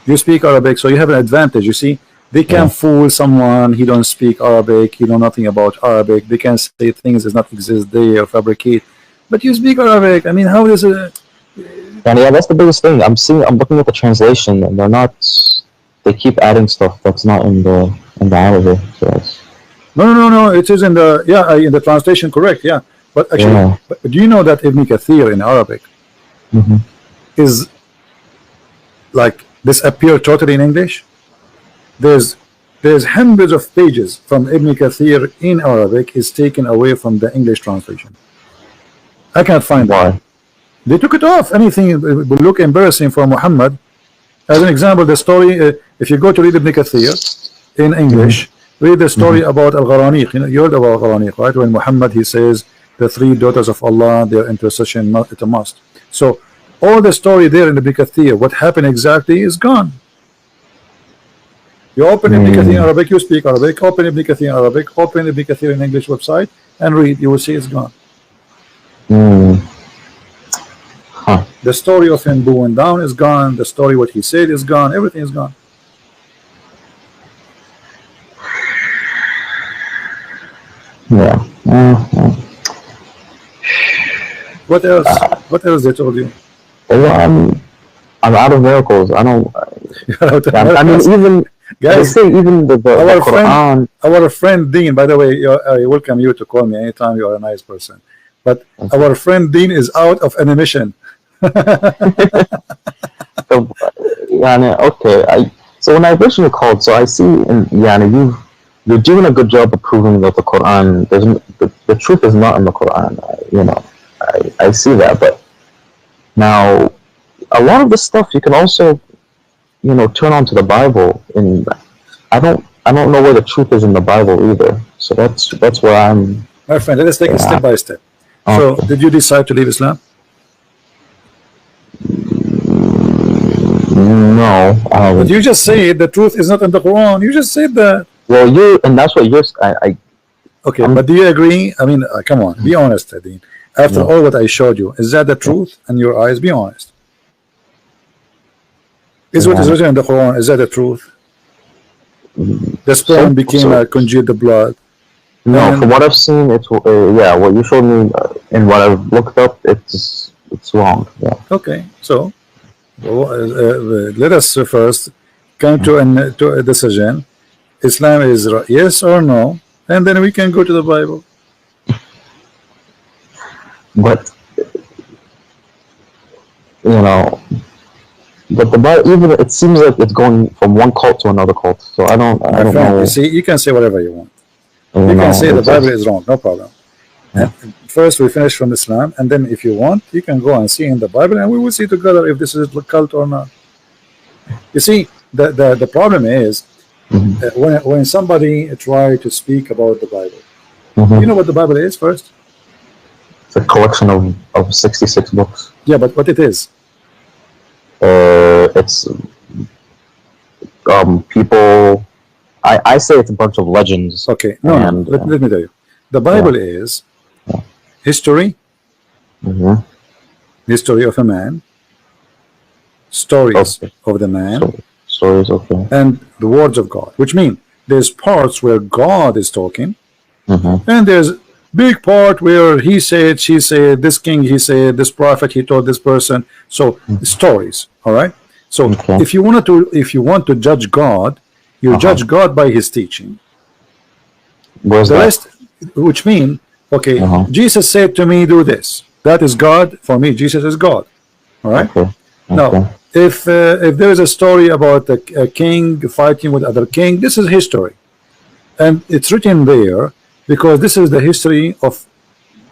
You speak Arabic, so you have an advantage. You see, they can fool someone. He don't speak Arabic. He know nothing about Arabic. They can say things that not exist there or fabricate. But you speak Arabic. I mean, how is it? Yeah, that's the biggest thing. I'm looking at the translation, and they're not. They keep adding stuff that's not in the Arabic. So No. It is in the translation, correct? Yeah, but actually, but do you know that Ibn Kathir in Arabic is like disappear totally in English? There's there's hundreds of pages from Ibn Kathir in Arabic is taken away from the English translation. I can't find Why? it. They took it off. Anything will look embarrassing for Muhammad. As an example, the story, if you go to read Ibn Kathir in English, read the story about Al-Gharaniq. You heard about Al-Gharaniq, right? When Muhammad, he says, the three daughters of Allah, their intercession, it's a must. So, all the story there in Ibn Kathir, what happened exactly is gone. You open Ibn Kathir in Arabic, you speak Arabic, open Ibn Kathir in Arabic, open Ibn Kathir in English website, and read, you will see it's gone. Huh. The story of him bowing down is gone, the story what he said is gone, everything is gone. Yeah. What else? What else they told you? Well, I'm out of miracles. I don't. I mean, even guys, they say even the Quran. Our friend Dean. By the way, I welcome you to call me anytime. You are a nice person. But our friend Dean is out of animation. So, okay. So when I originally called, so I see, you're doing a good job of proving that the Quran doesn't. The truth is not in the Quran. I see that, but now a lot of this stuff you can also, turn on to the Bible, and I don't know where the truth is in the Bible either. So that's where I'm. My friend, let us take it step by step. So, did you decide to leave Islam? No. But you just said the truth is not in the Quran. You just said that. Well, and that's what you're. Okay, but do you agree? I mean, come on, be honest, Dean. After all what I showed you, is that the truth in your eyes? Be honest. Is what is written in the Quran, is that the truth? The sperm became congealed the blood. No, from what I've seen, it's what you showed me and what I've looked up, it's wrong. Yeah. Okay, so let us first come to a decision. Islam is yes or no, and then we can go to the Bible. But but the Bible, even it seems like it's going from one cult to another cult. So I don't know. You see, you can say whatever you want. You can say the Bible is wrong, no problem. And first we finish from Islam, and then if you want, you can go and see in the Bible, and we will see together if this is a cult or not. You see, the problem is when somebody try to speak about the Bible, you know what the Bible is first? It's a collection of 66 books. Yeah, but what it is? It's people. I say it's a bunch of legends. Okay, let me tell you. The Bible is history, history of a man, stories of the man, stories, and the words of God. Which mean there's parts where God is talking, and there's big part where he said, she said, this king he said, this prophet he told this person. So stories, all right. So if you want to judge God, you judge God by his teaching. Where's the that? rest, which mean, okay, Jesus said to me, do this. That is God. For me, Jesus is God. All right. Now, if there is a story about a king fighting with other king, this is history, and it's written there because this is the history of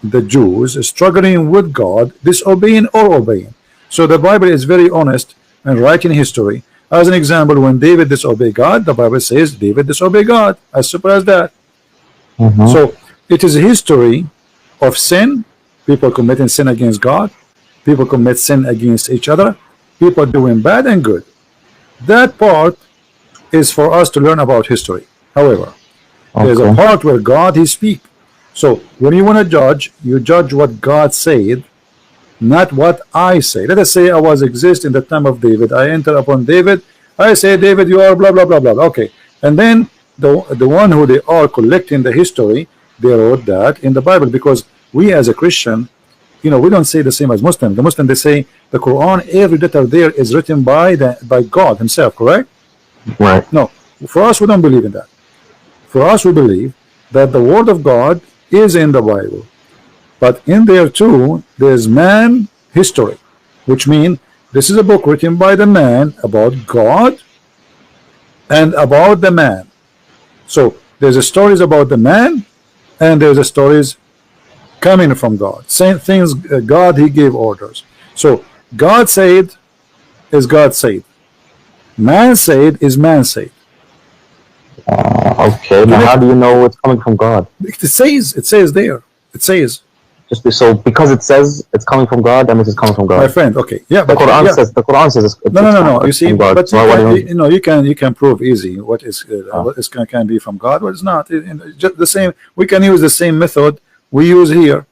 the Jews struggling with God, disobeying or obeying. So the Bible is very honest and writing history. As an example, when David disobeyed God, the Bible says David disobeyed God. As simple as that. So it is a history of sin, people committing sin against God, people commit sin against each other, people doing bad and good. That part is for us to learn about history. However, there's a part where God he speak. So when you want to judge, you judge what God said, not what I say. Let us say I was exist in the time of David. I enter upon David. I say, David, you are blah blah blah blah. Okay, and then the one who they are collecting the history, they wrote that in the Bible, because we as a Christian, we don't say the same as Muslim. The Muslim, they say the Quran, every letter there is written by God himself, correct? Right. No, for us we don't believe in that. For us we believe that the word of God is in the Bible, but in there too there's man history, which means this is a book written by the man about God and about the man. So there's a stories about the man, and there's a stories coming from God. Same things. God, He gave orders. So God said is God said. Man said is man said. Okay. Now, how do you know it's coming from God? It says. It says there. It says. So because it says it's coming from God, that means it's coming from God. My friend, okay, yeah, The but Quran yeah. says it's No. You see, from God. but So why do you can prove easy what is can be from God, what is not. Just the same. We can use the same method we use here.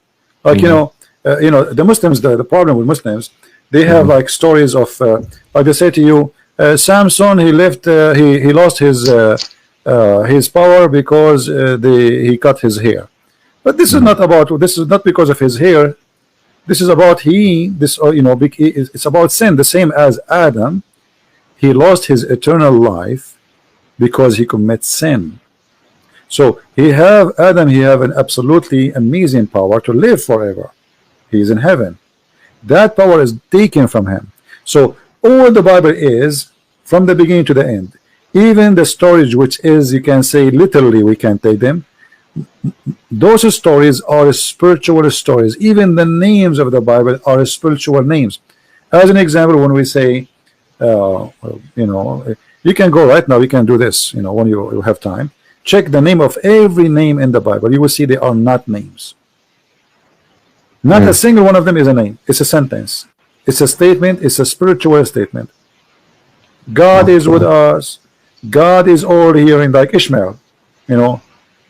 Like the Muslims. The problem with Muslims, they have like stories of like they say to you, Samson, he left, he lost his power because he cut his hair. But this is not about. This is not because of his hair. This is about it's about sin. The same as Adam, he lost his eternal life because he commits sin. So he have an absolutely amazing power to live forever. He is in heaven. That power is taken from him. So all the Bible is from the beginning to the end. Even the stories, which is, you can say literally, we can take them. Those stories are spiritual stories. Even the names of the Bible are spiritual names. As an example, when we say, you can go right now. We can do this. When you have time, check the name of every name in the Bible. You will see they are not names. Not a single one of them is a name. It's a sentence. It's a statement. It's a spiritual statement. God is with us. God is all hearing, like Ishmael.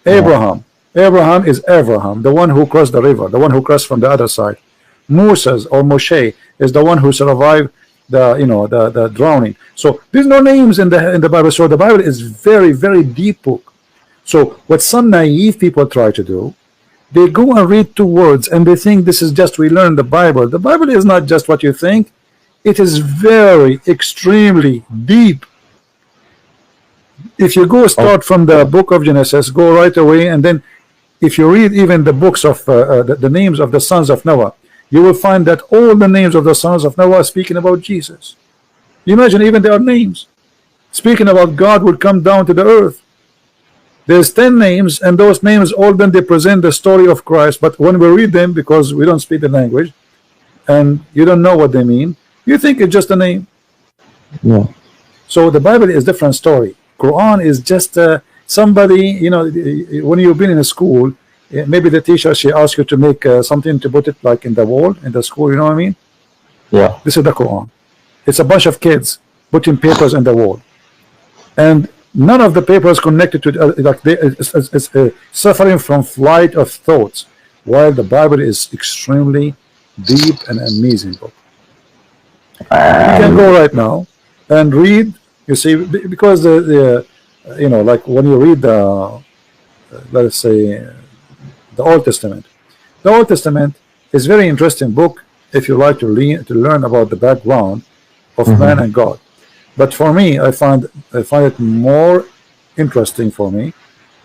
Abraham. Abraham is Abraham, the one who crossed the river, the one who crossed from the other side. Moses or Moshe is the one who survived the drowning. So there's no names in the Bible. So the Bible is very, very deep book. So what some naive people try to do, they go and read two words and they think this is just we learn the Bible. The Bible is not just what you think. It is very extremely deep. If you go start from the book of Genesis, go right away, and then if you read even the books of the names of the sons of Noah, you will find that all the names of the sons of Noah are speaking about Jesus. You imagine even their names speaking about God would come down to the earth. There's 10 names, and those names all then they present the story of Christ. But when we read them, because we don't speak the language and you don't know what they mean, you think it's just a name. Yeah. So the Bible is different story. Quran is just somebody, when you've been in a school, maybe the teacher, she asks you to make something to put it like in the wall in the school, you know what I mean? Yeah. This is the Quran. It's a bunch of kids putting papers in the wall, and none of the papers connected to it's suffering from flight of thoughts, while the Bible is extremely deep and amazing book. You can go right now and read. You see, because like when you read let's say the Old Testament. The Old Testament is very interesting book if you like to learn about the background of man and God. But for me, I find it more interesting for me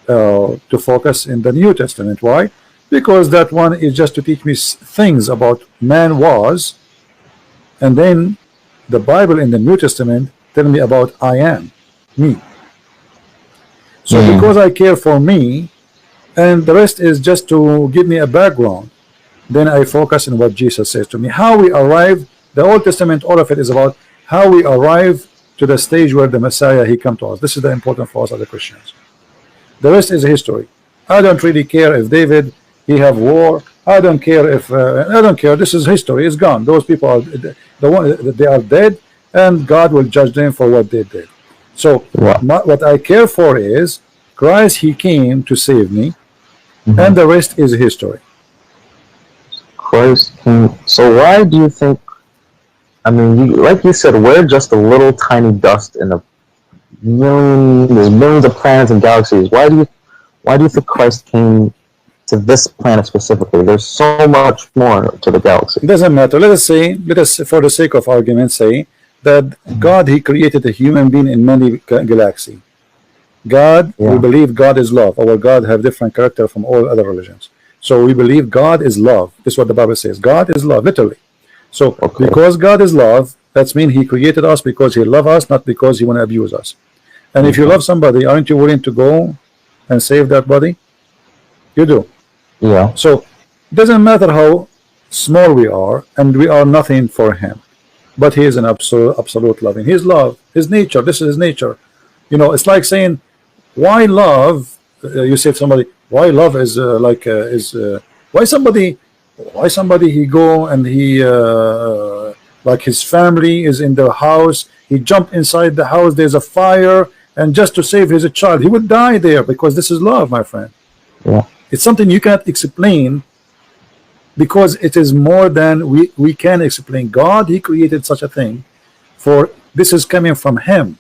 to focus in the New Testament. Why? Because that one is just to teach me things about man was, and then the Bible in the New Testament tell me about I am, me. So because I care for me, and the rest is just to give me a background, then I focus on what Jesus says to me. How we arrive, the Old Testament, all of it is about how we arrive to the stage where the Messiah, he come to us. This is the important for us as Christians. The rest is history. I don't really care if David, he have war. I don't care if, I don't care. This is history. It's gone. Those people are, they are dead, and God will judge them for what they did. So what I care for is Christ, he came to save me, and the rest is history. Christ came. So why do you think, I mean, like you said, we're just a little tiny dust in a there's millions of planets and galaxies. Why do you think Christ came to this planet specifically? There's so much more to the galaxy. It doesn't matter. Let us, for the sake of argument, say that God, he created a human being in many galaxies. God, we believe God is love. Our God have different character from all other religions. So we believe God is love. This is what the Bible says. God is love, literally. So because God is love, that means he created us because he loves us, not because he want to abuse us. And if you love somebody, aren't you willing to go and save that body? You do. Yeah. So it doesn't matter how small we are, and we are nothing for him, but he is an absolute loving. His love, his nature. This is his nature. You know, it's like saying, why love? You say to somebody, why love is why somebody he go and he like his family is in the house, he jumped inside the house, there's a fire, and just to save his child, he would die there, because this is love, my friend. Yeah. It's something you can't explain, because it is more than we can explain. God, he created such a thing, for this is coming from him.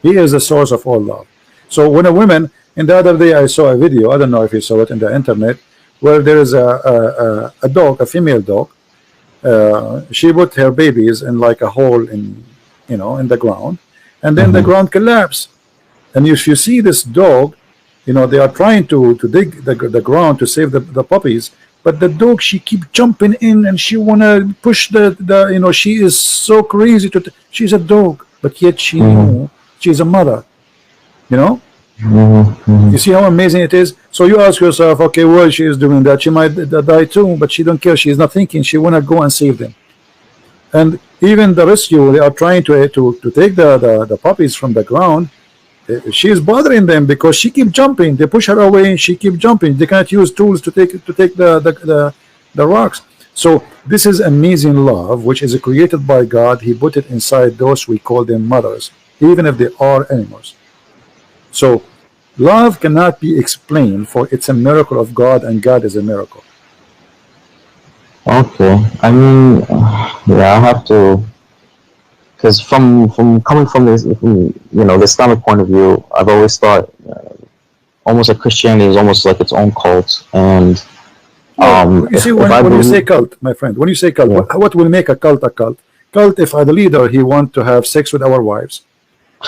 He is the source of all love. So when a woman, and the other day I saw a video, I don't know if you saw it in the internet, where there is a dog, a female dog, she put her babies in like a hole in, you know, in the ground, and then the ground collapsed. And if you see this dog, you know, they are trying to dig the ground to save the puppies, but the dog, she keep jumping in, and she wanna push the you know, she is so crazy she's a dog, but yet she knew she's a mother, you know. You see how amazing it is. So you ask yourself, okay, well, she is doing that, she might die too, but she don't care. She is not thinking. She wanna go and save them. And even the rescue, they are trying to take the puppies from the ground. She is bothering them because she keep jumping. They push her away, and she keep jumping. They cannot use tools to take the rocks. So this is amazing love, which is created by God. He put it inside those, we call them mothers, even if they are animals. So love cannot be explained, for it's a miracle of God, and God is a miracle. Okay. I mean, yeah, I have to, because from coming from this, you know, the Islamic point of view, I've always thought almost like Christianity is almost like its own cult. And you see, when you say cult, my friend, when you say cult, what will make a cult a cult? Cult, if the leader, he want to have sex with our wives.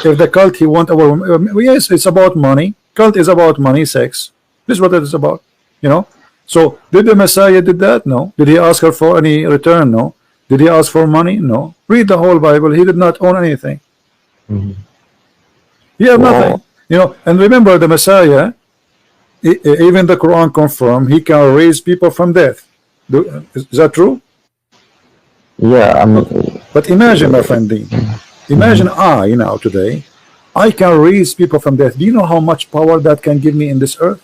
If the cult, he want our, yes, it's about money. Cult is about money, sex. This is what it is about, you know. So did the Messiah did that? No. Did he ask her for any return? No. Did he ask for money? No. Read the whole Bible. He did not own anything. He had nothing, you know. And remember, the Messiah, even the Quran confirm, he can raise people from death. Is that true? Yeah, I mean, but imagine, my friend Dean, imagine I now today, I can raise people from death. Do you know how much power that can give me in this earth?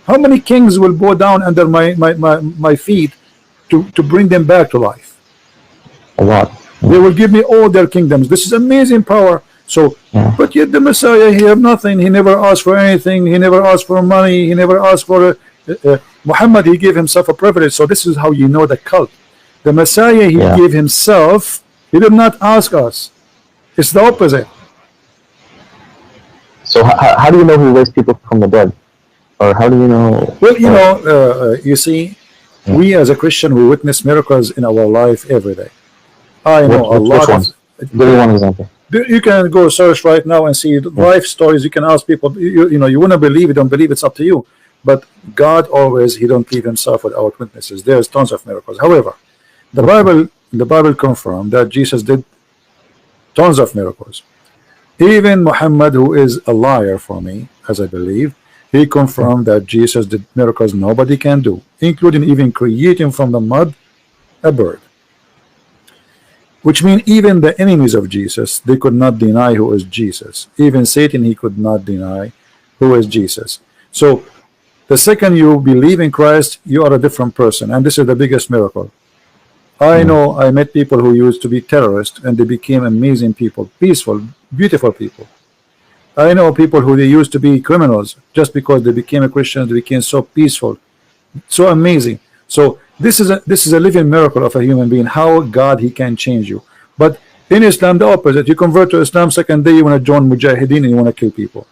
How many kings will bow down under my feet to bring them back to life? A lot. They will give me all their kingdoms. This is amazing power. So, but yet the Messiah, he have nothing. He never asked for anything. He never asked for money. He never asked for Muhammad. He gave himself a privilege. So this is how you know the cult. The Messiah, he gave himself. He did not ask us. It's the opposite. So how do you know he raised people from the dead? Or how do you know? Well, you know, you see, we as a Christian, we witness miracles in our life every day. I know a lot of. Give me one example. You can go search right now and see life stories. You can ask people. You know, you want to believe, you don't believe, it's up to you. But God always, he don't leave himself without witnesses. There's tons of miracles. However, the Bible confirmed that Jesus did tons of miracles. Even Muhammad, who is a liar for me, as I believe, he confirmed that Jesus did miracles nobody can do, including even creating from the mud a bird. Which means even the enemies of Jesus, they could not deny who is Jesus. Even Satan, he could not deny who is Jesus. So the second you believe in Christ, you are a different person. And this is the biggest miracle. I know I met people who used to be terrorists, and they became amazing people, peaceful, beautiful people. I know people who they used to be criminals, just because they became a Christian, they became so peaceful, so amazing. So this is a living miracle of a human being, how God, he can change you. But in Islam, the opposite. You convert to Islam, second day you want to join Mujahideen and you want to kill people.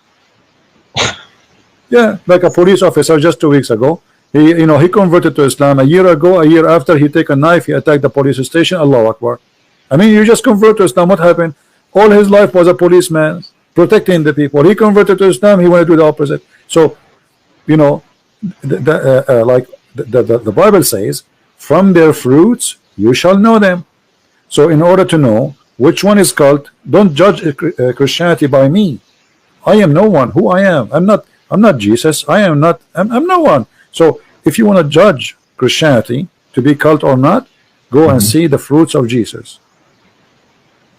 Yeah, like a police officer just 2 weeks ago, he converted to Islam. A year ago, a year after, he take a knife, he attacked the police station. Allahu Akbar. I mean, you just convert to Islam, what happened? All his life was a policeman protecting the people. He converted to Islam, he wanted to do the opposite. So, you know, the Bible says, from their fruits you shall know them. So in order to know which one is cult, don't judge Christianity by me. I am no one. Who I am, I'm not Jesus. I am not. I'm no one. So if you want to judge Christianity to be cult or not, go and see the fruits of Jesus.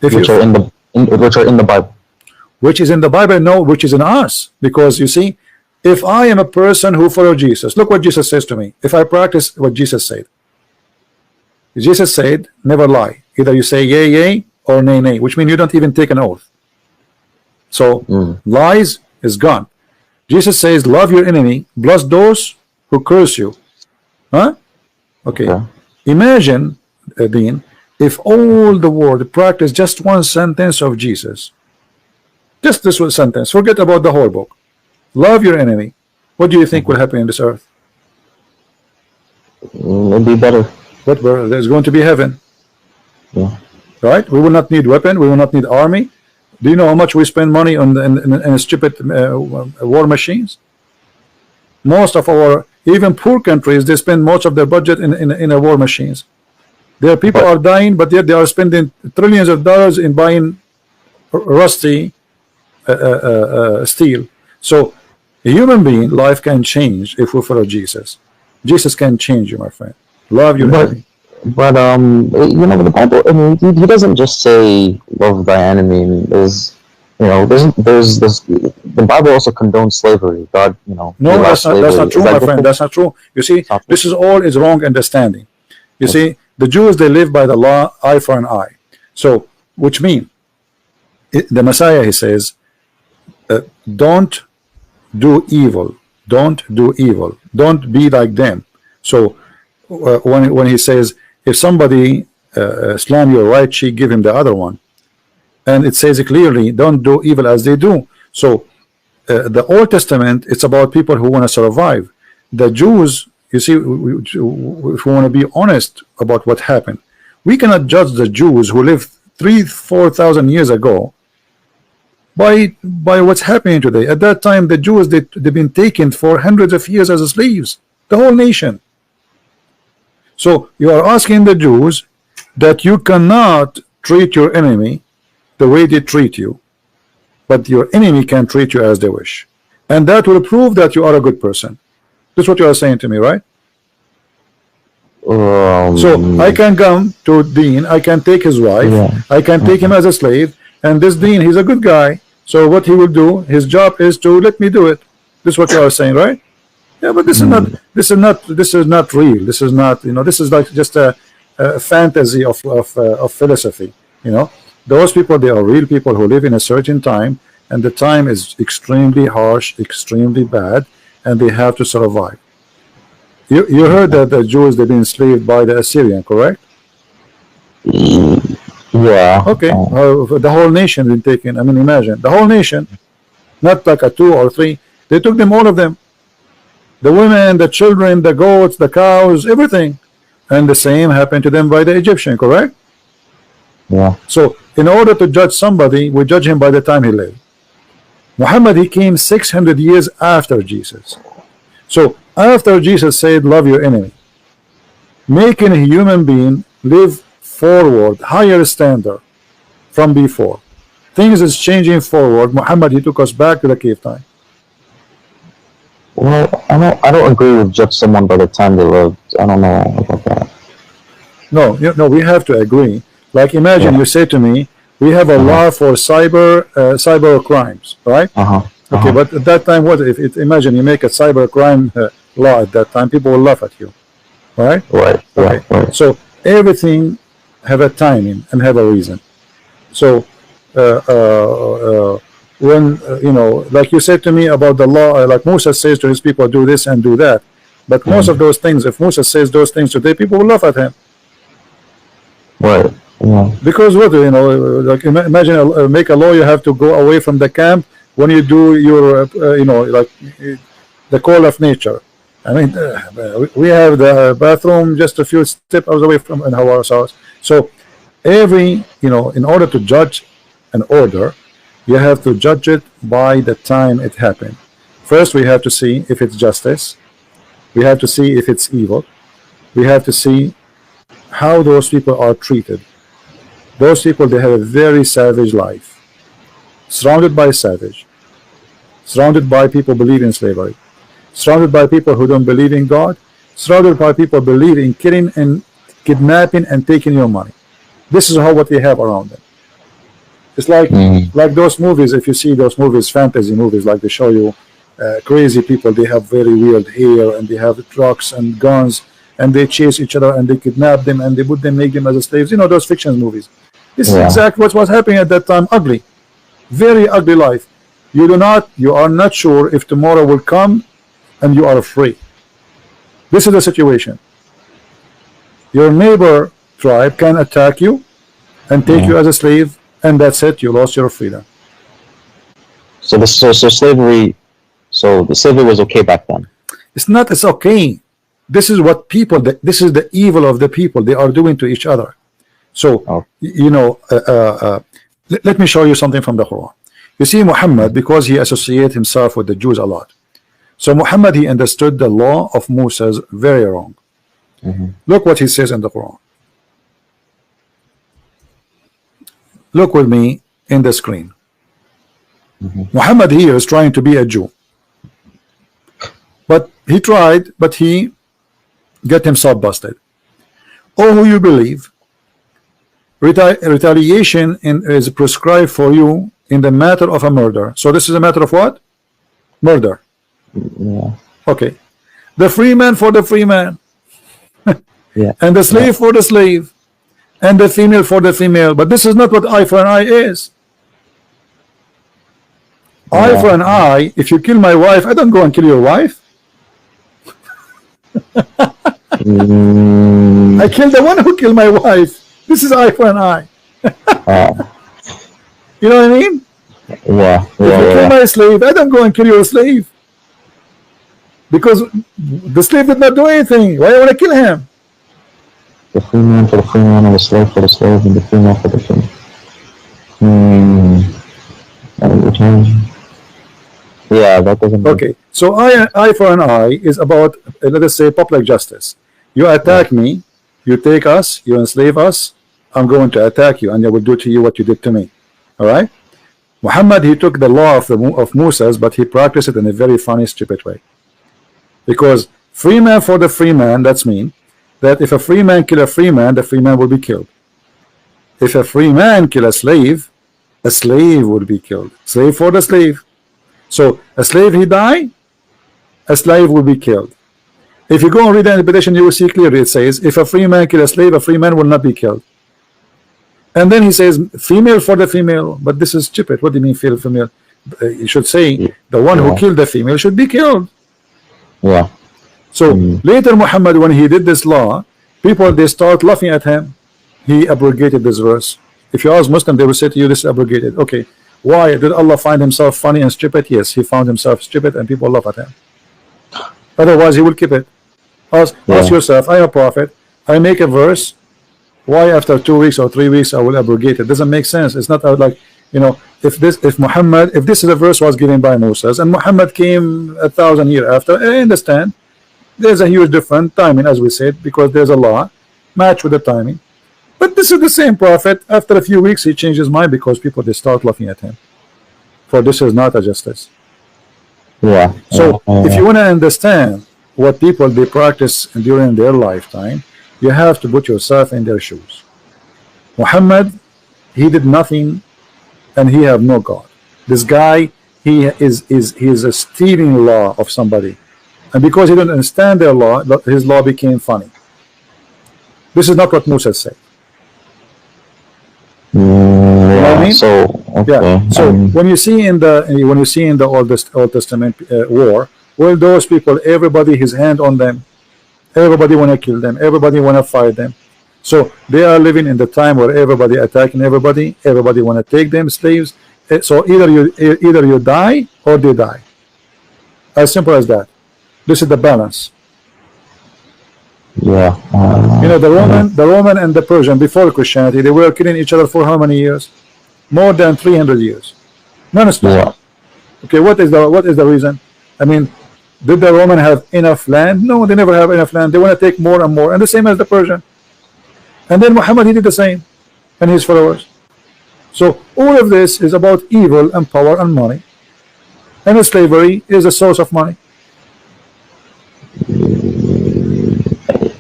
If which you, are which are in the Bible. which is in the Bible, no, which is in us. Because you see, if I am a person who follows Jesus, look what Jesus says to me. If I practice what Jesus said, Jesus said, never lie. Either you say yay, yay, or nay, nay, which means you don't even take an oath. So lies is gone. Jesus says, love your enemy, bless those who curse you. Huh? Okay. Imagine, Dean, if all the world practiced just one sentence of Jesus. Just this one sentence. Forget about the whole book. Love your enemy. What do you think will happen in this earth? It'll be better. But there's going to be heaven. Yeah. Right? We will not need weapon. We will not need army. Do you know how much we spend money on in stupid war machines? Most of our, even poor countries, they spend most of their budget in war machines. Their people are dying, but yet they are spending trillions of dollars in buying rusty steel. So a human being life can change if we follow Jesus. Jesus can change you, my friend. Love your enemy. But you know, the Bible, I mean, he doesn't just say love thy enemy. There's, you know, there's the Bible also condones slavery. God, you know, no, that's not true, my friend. That's not true. You see, this is all is wrong understanding. You see, the Jews, they live by the law, eye for an eye. So, which means the Messiah, he says, don't do evil. Don't do evil. Don't be like them. So when he says, if somebody slam your right cheek, give him the other one, and it says clearly, don't do evil as they do. So the Old Testament, it's about people who want to survive. The Jews, you see, if we want to be honest about what happened, we cannot judge the Jews who lived 3,000-4,000 years ago by what's happening today. At that time, the Jews, they've been taken for hundreds of years as slaves, the whole nation. So you are asking the Jews that you cannot treat your enemy the way they treat you, but your enemy can treat you as they wish, and that will prove that you are a good person. That's what you are saying to me, right? So I can come to Dean, I can take his wife, I can take him as a slave, and this Dean, he's a good guy, so what he will do, his job is to let me do it. This is what you are saying, right? Yeah, but this is not real. This is not, you know, this is like just a fantasy of philosophy. You know, those people, they are real people who live in a certain time, and the time is extremely harsh, extremely bad, and they have to survive. You heard that the Jews, they've been enslaved by the Assyrian, correct? Yeah. Okay. The whole nation been taken. I mean, imagine the whole nation, not like a 2 or 3. They took them, all of them. The women, the children, the goats, the cows, everything. And the same happened to them by the Egyptian, correct? Yeah. So in order to judge somebody, we judge him by the time he lived. Muhammad, he came 600 years after Jesus. So after Jesus said, love your enemy, making a human being live forward, higher standard from before. Things is changing forward. Muhammad, he took us back to the cave time. Well, I don't agree with judge someone by the time they lived. I don't know about that. No, no, we have to agree. Like, imagine you say to me, we have a law for cyber crimes, right? Okay, but at that time, what if imagine you make a cyber crime law at that time, people will laugh at you, right? Right. Okay. Right. So everything have a timing and have a reason. So when you know, like you said to me about the law, like Musa says to his people, do this and do that. But most of those things, if Musa says those things today, people will laugh at him. Right. Yeah. Because what, you know, like imagine make a law, you have to go away from the camp when you do your you know, like the call of nature. I mean, we have the bathroom just a few steps away from in our house. So every, you know, in order to judge an order, you have to judge it by the time it happened. First, we have to see if it's justice. We have to see if it's evil. We have to see how those people are treated. Those people, they have a very savage life, surrounded by savage, surrounded by people believe in slavery, surrounded by people who don't believe in God, surrounded by people believe in killing and kidnapping and taking your money. This is how what they have around them. It's like those movies. If you see those movies, fantasy movies, like they show you crazy people, they have very weird hair and they have trucks and guns and they chase each other and they kidnap them and they put them, make them as slaves. You know those fiction movies. This is exactly what was happening at that time. Ugly, very ugly life. You are not sure if tomorrow will come, and you are free. This is the situation. Your neighbor tribe can attack you and take you as a slave, and that's it. You lost your freedom. So the slavery was okay back then. It's not. It's okay. This is what people. This is the evil of the people. They are doing to each other. So you know. Let me show you something from the Quran. You see, Muhammad, because he associated himself with the Jews a lot. So Muhammad, he understood the law of Moses very wrong. Look what he says in the Quran. Look with me in the screen. Muhammad here is trying to be a Jew. But he tried, but he got himself busted. Oh, who you believe, retaliation is prescribed for you in the matter of a murder. So this is a matter of what? Murder. Okay. The free man for the free man. And the slave for the slave. And the female for the female. But this is not what eye for an eye is. Eye for an eye. If you kill my wife, I don't go and kill your wife. I kill the one who killed my wife. This is eye for an eye. You know what I mean? If you kill my slave, I don't go and kill your slave. Because the slave did not do anything. Why do I want to kill him? The free man for the free man, and the slave for the slave, and the female for the female. Yeah, that doesn't. Okay, so eye for an eye is about, let us say, public justice. You attack me, you take us, you enslave us. I'm going to attack you, and I will do to you what you did to me. All right. Muhammad, he took the law of Moses, but he practiced it in a very funny, stupid way. Because free man for the free man, that's mean that if a free man kill a free man, the free man will be killed. If a free man kill a slave would be killed. Slave for the slave. So a slave he die, a slave will be killed. If you go and read the interpretation, you will see clearly it says, if a free man kill a slave, a free man will not be killed. And then he says, female for the female. But this is stupid. What do you mean female? You should say the one who killed the female should be killed. So later Muhammad, when he did this law, people, they start laughing at him. He abrogated this verse. If you ask Muslim, they will say to you, this is abrogated. Okay, why did Allah find himself funny and stupid? Yes, he found himself stupid and people laugh at him. Otherwise he will keep it. Ask yourself, I am a prophet, I make a verse, why after 2 weeks or 3 weeks I will abrogate it? Doesn't make sense. It's not like, you know, if this is a verse was given by Moses and Muhammad came 1,000 years after, I understand there's a huge different timing, as we said, because there's a law match with the timing. But this is the same prophet. After a few weeks he changed his mind because people, they start laughing at him. For this is not a justice. So if you want to understand what people they practice during their lifetime, you have to put yourself in their shoes. Muhammad, he did nothing and he have no God. This guy, he is a stealing law of somebody, and because he didn't understand their law, his law became funny. This is not what Moses said. You know what I mean? So when you see in the Old Testament war, well, those people, everybody his hand on them, everybody want to kill them, everybody want to fight them. So they are living in the time where everybody attacking everybody want to take them slaves. So either you die or they die. As simple as that. This is the balance. You know, the Roman and the Persian before Christianity, they were killing each other for how many years? More than 300 years. Non-stop. Okay, what is the reason? I mean, did the Roman have enough land? No, they never have enough land. They want to take more and more, and the same as the Persian. And then Muhammad, he did the same, and his followers. So all of this is about evil and power and money. and slavery is a source of money.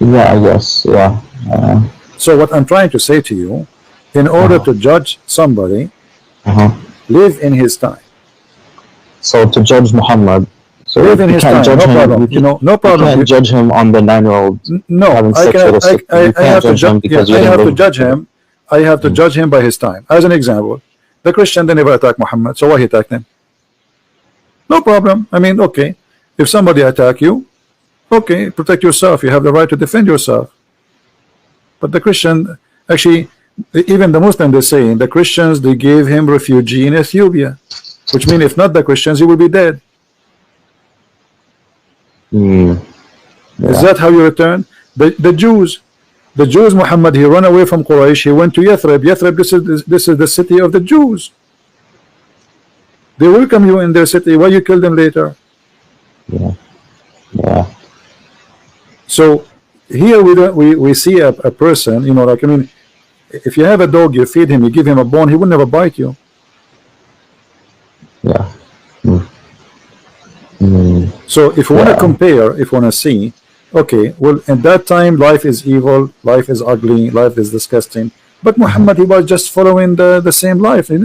Yeah, I guess. Yeah. So what I'm trying to say to you, in order to judge somebody, live in his time. So to judge Muhammad, so Live in you his can't time, judge no him. problem. You know, no You problem. can't judge him on the 9-year-old No, having I sex can. with a 6. You I can't have to judge him judge. because Yeah, you I didn't have to live. judge him. I have to judge him by his time. As an example, the Christian, they never attack Muhammad, so why he attacked him? No problem. I mean, okay, if somebody attack you, okay, protect yourself. You have the right to defend yourself. But the Christian, actually, even the Muslim, they say the Christians, they gave him refugee in Ethiopia, which means if not the Christians, he will be dead. Is that how you return? The Jews, Muhammad, he ran away from Quraysh. He went to Yathrib. Yathrib, this is the city of the Jews. They welcome you in their city. Why you kill them later? Yeah. So here we see a person, you know, like, I mean, if you have a dog, you feed him, you give him a bone, he will never bite you. Yeah. So if you want to compare, if you want to see, okay, well, in that time, life is evil, life is ugly, life is disgusting. But Muhammad, he was just following the same life. He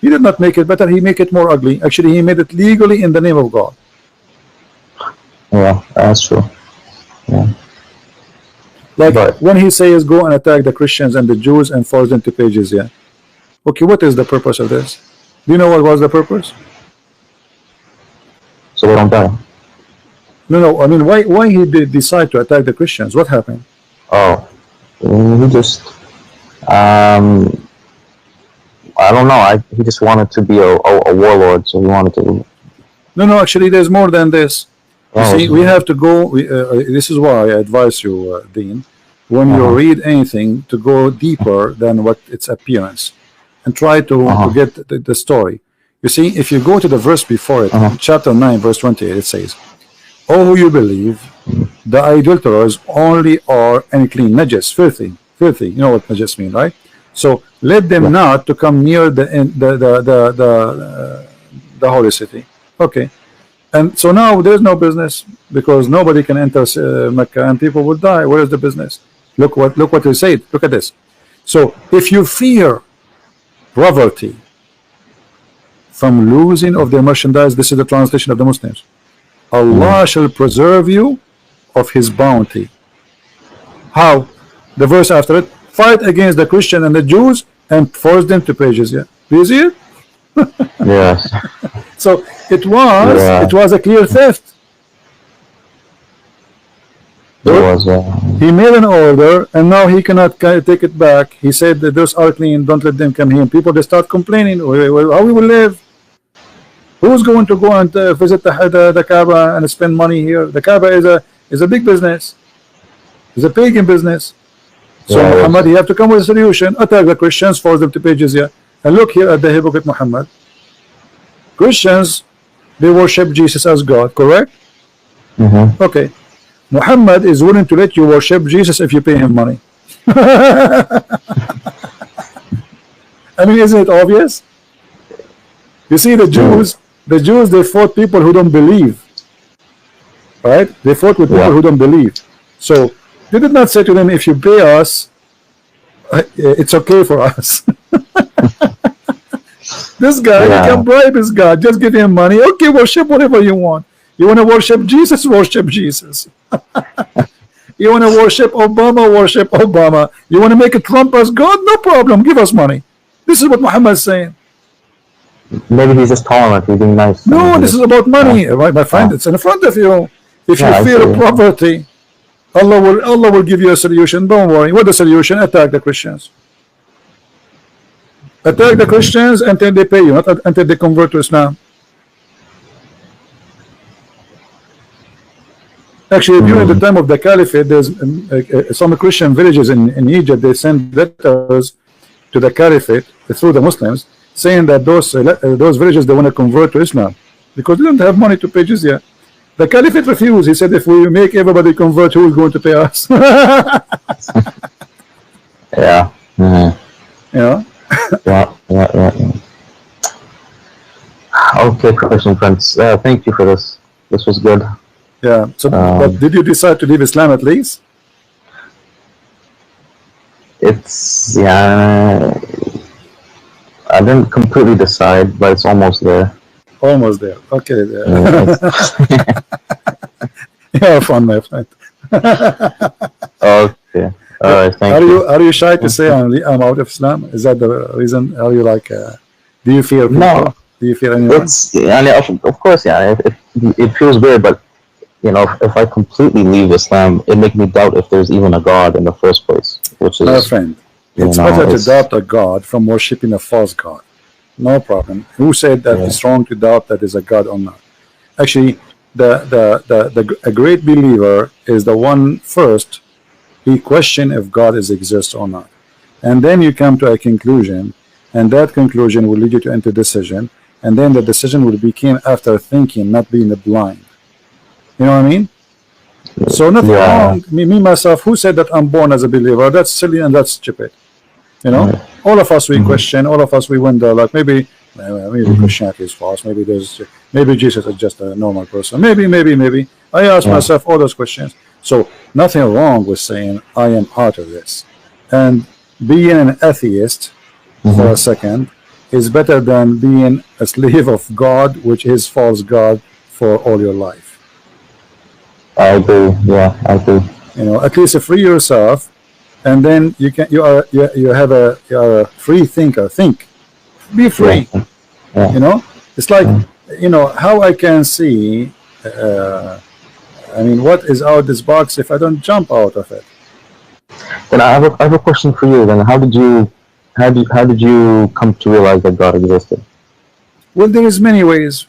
did not make it better, he made it more ugly. Actually, he made it legally in the name of God. Yeah, that's true. Yeah. Like when he says go and attack the Christians and the Jews and force them to pay jizya. Okay, what is the purpose of this? Do you know what was the purpose? So they don't die. No, I mean, why he did decide to attack the Christians? What happened? Oh, he just, I don't know. He just wanted to be a warlord, so he wanted to. No, actually, there's more than this. You see, we have to go. This is why I advise you, Dean, when you read anything, to go deeper than what its appearance, and try to get the story. You see, if you go to the verse before it, chapter 9, verse 28, it says, "Oh, who you believe, the idolaters only are unclean, najis, filthy. You know what najis mean, right? So let them not to come near the holy city." Okay. And so now there's no business because nobody can enter Mecca and people will die. Where is the business? Look what they say. Look at this. So if you fear poverty from losing of their merchandise, this is the translation of the Muslims. Allah shall preserve you of His bounty. How? The verse after it: fight against the Christian and the Jews and force them to pay jizya. Do you see it? Yes. So it was a clear theft. He made an order and now he cannot take it back. He said that those are clean, don't let them come here. And people, they start complaining, how we will live? Who's going to go and visit the Kaaba and spend money here? The Kaaba is a big business. It's a pagan business. So Muhammad, you have to come with a solution. Attack the Christians, force them to pay jizya. And look here at the hypocrite Muhammad. Christians, they worship Jesus as God, correct? Okay. Muhammad is willing to let you worship Jesus if you pay him money. I mean, isn't it obvious? You see, the Jews, they fought people who don't believe. Right? They fought with people who don't believe. So they did not say to them, if you pay us, it's okay for us. This guy, you can bribe his God. Just give him money. Okay, worship whatever you want. You want to worship Jesus? Worship Jesus. You want to worship Obama? Worship Obama. You want to make a Trump as God? No problem. Give us money. This is what Muhammad is saying. Maybe he's just tolerant. He's being nice. No, this is about money, right, my friend. It's in front of you. If you fear poverty, Allah will give you a solution. Don't worry. What the solution? Attack the Christians. Attack the Christians until they pay you, not until they convert to Islam. Actually, during the time of the Caliphate, there's some Christian villages in Egypt. They send letters to the Caliphate through the Muslims, saying that those villages, they want to convert to Islam because they don't have money to pay jizya. The Caliphate refused. He said, if we make everybody convert, who is going to pay us? Yeah. Yeah. Yeah. Okay, Christian Prince. Thank you for this. This was good. Yeah. So, but did you decide to leave Islam at least? It's yeah. I didn't completely decide, but it's almost there. Almost there. Okay. Yeah, Yeah, fun, my friend. okay. All right. Thank you. Are you shy to say I'm out of Islam? Is that the reason? Are you like? Do you fear people? No, Do you fear anyone? it's I mean, of course, yeah. It feels weird, but you know, if I completely leave Islam, it makes me doubt if there's even a God in the first place. Which My is, friend, you it's know, better to it's doubt a God from worshiping a false God. No problem. Who said that yeah. it's wrong to doubt that is a God or not? Actually, a great believer is the one first he question if God exists or not, and then you come to a conclusion, and that conclusion will lead you to into decision, and then the decision will become after thinking, not being blind. You know what I mean? So nothing Yeah. wrong. Me myself, who said that I'm born as a believer? That's silly and that's stupid. You know, Right. all of us we question, all of us we wonder, like maybe Christianity is false, maybe Jesus is just a normal person, maybe. I ask Yeah. myself all those questions. So nothing wrong with saying I am out of this, and being an atheist for a second is better than being a slave of God, which is false God for all your life. I agree. Yeah, I agree. You know, at least free yourself, and then you are a free thinker. Think, be free. Yeah. Yeah. You know, it's like, you know, how I can see. I mean, what is out this box if I don't jump out of it? Then I have a question for you. Then how did you come to realize that God existed? Well, there is many ways.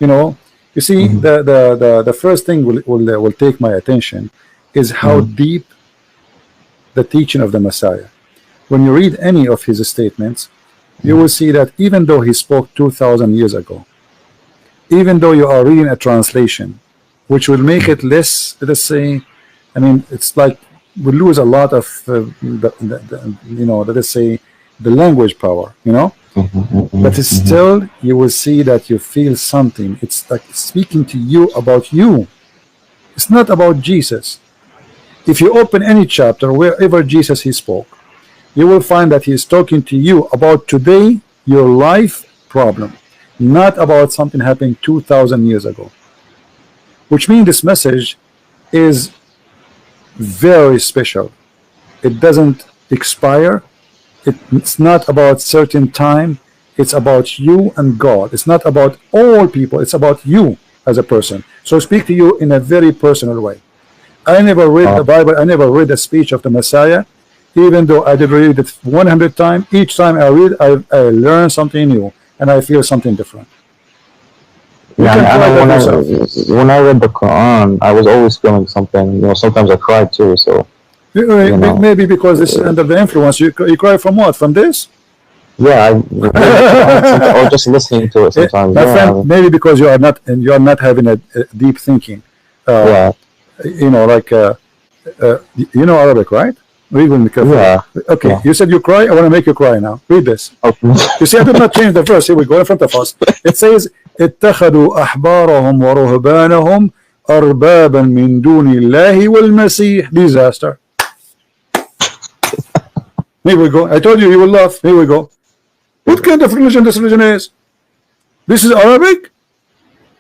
You know, you see, the first thing will take my attention is how deep the teaching of the Messiah. When you read any of his statements, you will see that even though he spoke 2,000 years ago, even though you are reading a translation, which will make it less, let us say, I mean, it's like we lose a lot of, you know, let us say, the language power, you know, but still you will see that you feel something. It's like speaking to you about you. It's not about Jesus. If you open any chapter, wherever Jesus he spoke, you will find that he is talking to you about today, your life problem, not about something happening 2,000 years ago. Which means this message is very special. It doesn't expire. It's not about certain time. It's about you and God. It's not about all people. It's about you as a person. So speak to you in a very personal way. I never read the Bible. I never read the speech of the Messiah, even though I did read it 100 times. Each time I read, I learn something new, and I feel something different. You Yeah, can try that yourself. when I read the Quran, I was always feeling something. You know, sometimes I cried too. So know. Maybe because this is under the influence. You cry from what? From this? yeah, or just listening to it sometimes. My Yeah, friend, maybe because you are not having a deep thinking. yeah, You know, like you know Arabic, right? Read with me carefully. yeah. Okay, Yeah. you said you cry. I want to make you cry now. Read this. Okay. You see, I did not change the verse. Here we go in front of us. It says, اتخذوا أحبارهم ورهبانهم أربابا من دون الله والمسيح. Disaster. Here we go. I told you will laugh. Here we go. What kind of religion this religion is? This is Arabic?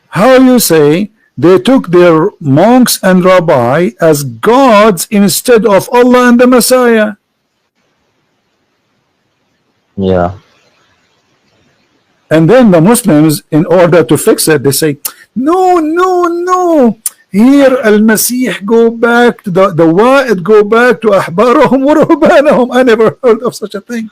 How you say they took their monks and rabbi as gods instead of Allah and the Messiah? Yeah. And then the Muslims, in order to fix it, they say, no. Here Al-Masih go back to the Wa'id go back to Ahbarahum wa Ruhbanahum. I never heard of such a thing.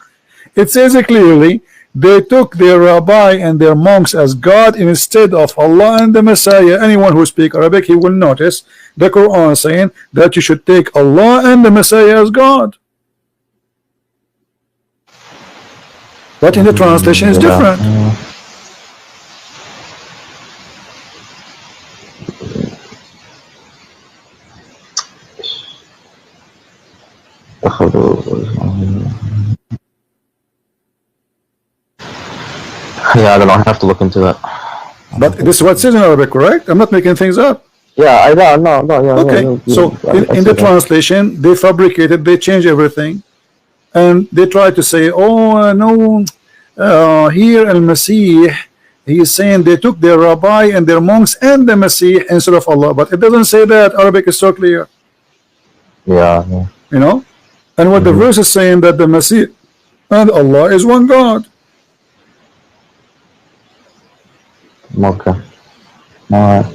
It says it clearly, they took their rabbi and their monks as God instead of Allah and the Messiah. Anyone who speaks Arabic, he will notice the Quran saying that you should take Allah and the Messiah as God. But in the translation it's different. Yeah, I don't know. I have to look into that. But this is what it says in Arabic, correct? I'm not making things up. Yeah, I know, no, yeah. Okay, so in the translation, they fabricated, they changed everything, and they tried to say, oh no, here Al-Masih, he is saying they took their rabbi and their monks and the Masih instead of Allah, but it doesn't say that. Arabic is so clear. Yeah. You know, and what the verse is saying that the Masih and Allah is one God. Okay. All right.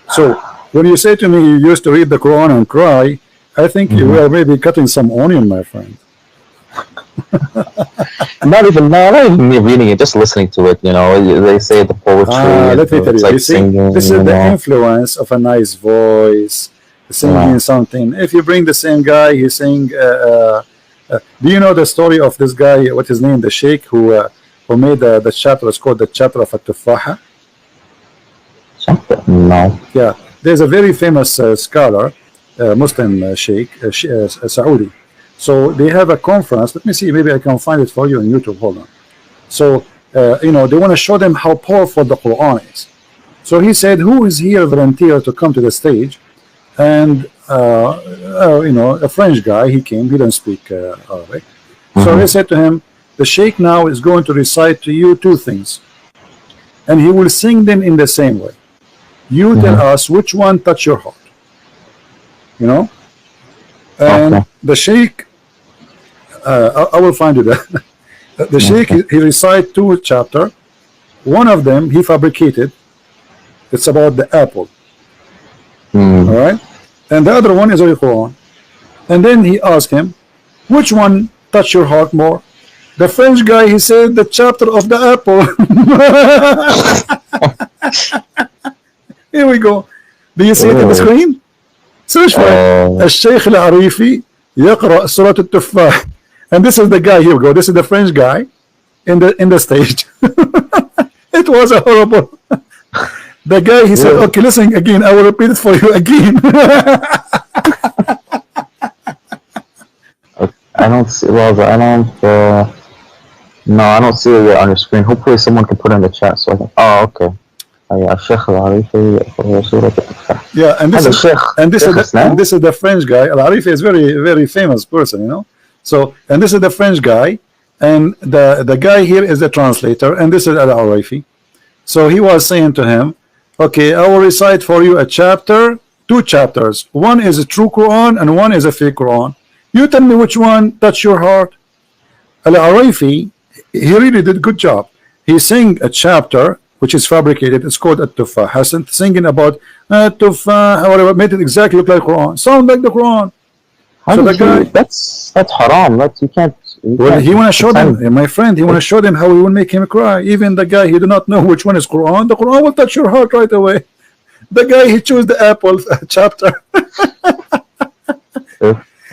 So when you say to me you used to read the Quran and cry, I think you were maybe cutting some onion, my friend. Not even me reading it, just listening to it. You know, they say the poetry. Let me tell you, like you see, singing, this is the influence of a nice voice, singing something. If you bring the same guy, he sing. Do you know the story of this guy? What his name? The sheikh who made the chapter. It's called the chapter of At-Tufaha. No. Yeah, there's a very famous scholar, Muslim sheikh, Saudi. So they have a conference. Let me see, maybe I can find it for you on YouTube. Hold on. So you know, they want to show them how powerful the Quran is. So he said, who is here volunteer to come to the stage? And you know, a French guy, he came, he doesn't speak Arabic. So he said to him, the sheikh now is going to recite to you two things, and he will sing them in the same way. You tell us which one touch your heart, you know. And the sheikh, I will find you that. The sheikh, he recite two chapter. One of them he fabricated. It's about the apple. All right, and the other one is the Quran. And then he asked him, which one touch your heart more? The French guy, he said the chapter of the apple. Here we go. Do you see it on the screen? Search for it. الشيخ العريفي يقرأ سورة التفاح. And this is the guy. Here we go. This is the French guy in the stage. It was a horrible. The guy, he said, okay, listen again. I will repeat it for you again. I don't see. Well, I don't. No, I don't see it yet on your screen. Hopefully, someone can put it in the chat so I can. Oh, okay. Yeah, and this is the French guy. Al-Arifi is very famous person, you know. So, and this is the French guy, and the guy here is the translator, and this is Al-Arifi. So he was saying to him, okay, I will recite for you a chapter, two chapters. One is a true Quran and one is a fake Quran. You tell me which one touch your heart. Al-Arifi, he really did a good job. He sang a chapter which is fabricated. It's called At-Tufah. Hassan singing about At-Tufah, whatever, made it exactly look like Quran. Sound like the Quran. So the guy, that's haram. You can't. Well, he want to show them, my friend. He want to show them how he will make him cry. Even the guy, he do not know which one is Quran. The Quran will touch your heart right away. The guy, he chose the apple chapter.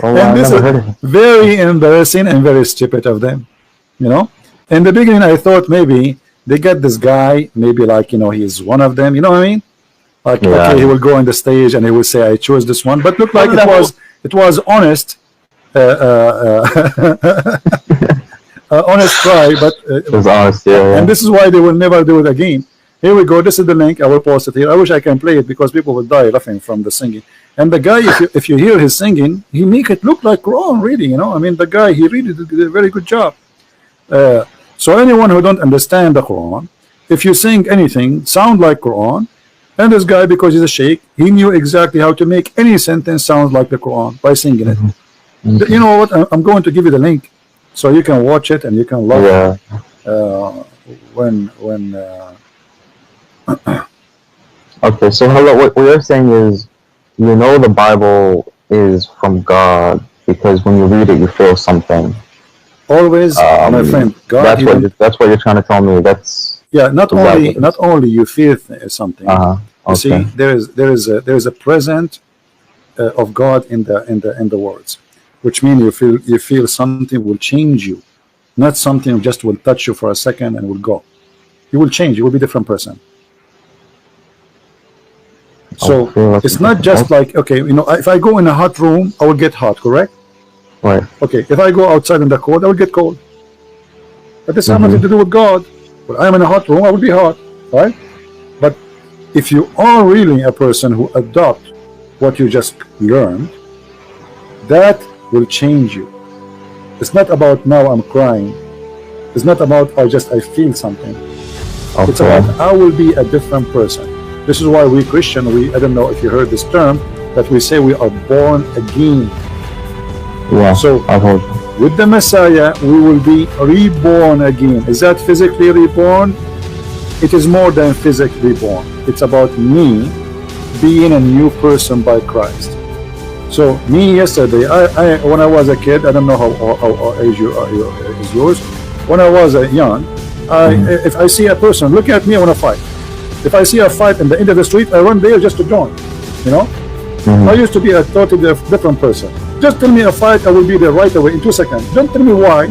And this is very embarrassing and very stupid of them. You know, in the beginning, I thought maybe they get this guy, maybe like, you know, he's one of them. You know what I mean? Like, okay, he will go on the stage and he will say, I chose this one. But look like it was honest. Honest try, but it was honest, and this is why they will never do it again. Here we go. This is the link. I will post it here. I wish I can play it because people will die laughing from the singing. And the guy, if you hear his singing, he make it look like Quran, really. You know, I mean, the guy, he really did a very good job. So anyone who don't understand the Quran, if you sing anything sound like Quran, and this guy, because he's a sheikh, he knew exactly how to make any sentence sound like the Quran by singing it. You know what? I'm going to give you the link so you can watch it and you can love it. When okay, so hello, what you're saying is, you know, the Bible is from God because when you read it you feel something. Always, my friend, God, that's what you're trying to tell me. That's not only you feel something. You see, there is a present of God in the words, which means you feel something will change you, not something just will touch you for a second and will go. You will change. You will be a different person. So it's not just like, okay, you know, if I go in a hot room, I will get hot, correct? Right. Okay, if I go outside in the cold, I will get cold. But this has nothing to do with God. When I am in a hot room, I will be hot. right? But if you are really a person who adopt what you just learned, that will change you. It's not about now I'm crying. It's not about I feel something. Okay. It's about I will be a different person. This is why we Christian, I don't know if you heard this term, that we say we are born again. Yeah, So I've heard. with the Messiah, we will be reborn again. Is that physically reborn? It is more than physically born. It's about me being a new person by Christ. So me yesterday, when I was a kid, I don't know how age is yours. When I was young, if I see a person, look at me, I want to fight. If I see a fight in the end of the street, I run there just to join. You know, I used to be a totally different person. Just tell me a fight, I will be there right away in 2 seconds. Don't tell me why.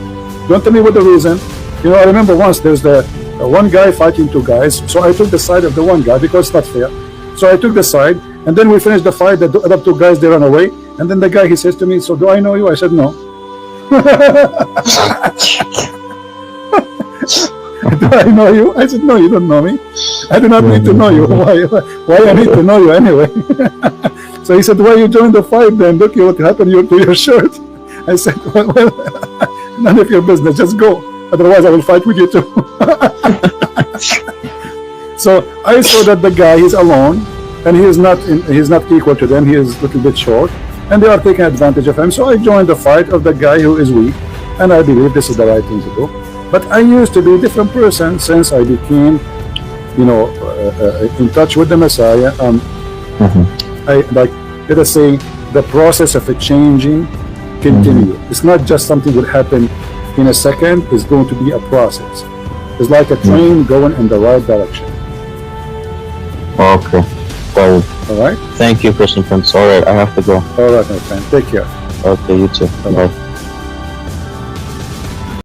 Don't tell me what the reason. You know, I remember once there's the one guy fighting two guys, so I took the side of the one guy because it's not fair. So I took the side, and then we finished the fight. The other two guys, they ran away, and then the guy, he says to me, "So do I know you?" I said, "No." Do I know you? I said, "No, you don't know me. I do not need to know you. Why I need to know you anyway?" So he said, "Why you joined the fight then? Look what happened to your shirt." I said, well, none of your business. Just go. Otherwise, I will fight with you too. So I saw that the guy is alone, and he's not equal to them. He is a little bit short, and they are taking advantage of him. So I joined the fight of the guy who is weak, and I believe this is the right thing to do. But I used to be a different person since I became, you know, in touch with the Messiah. I like, let us say, the process of it changing continue. It's not just something that happen in a second. It's going to be a process. It's like a train going in the right direction. Okay. Well, all right. Thank you, Christian Prince. All right, I have to go. All right, my friend. Take care. Okay, you too. Bye.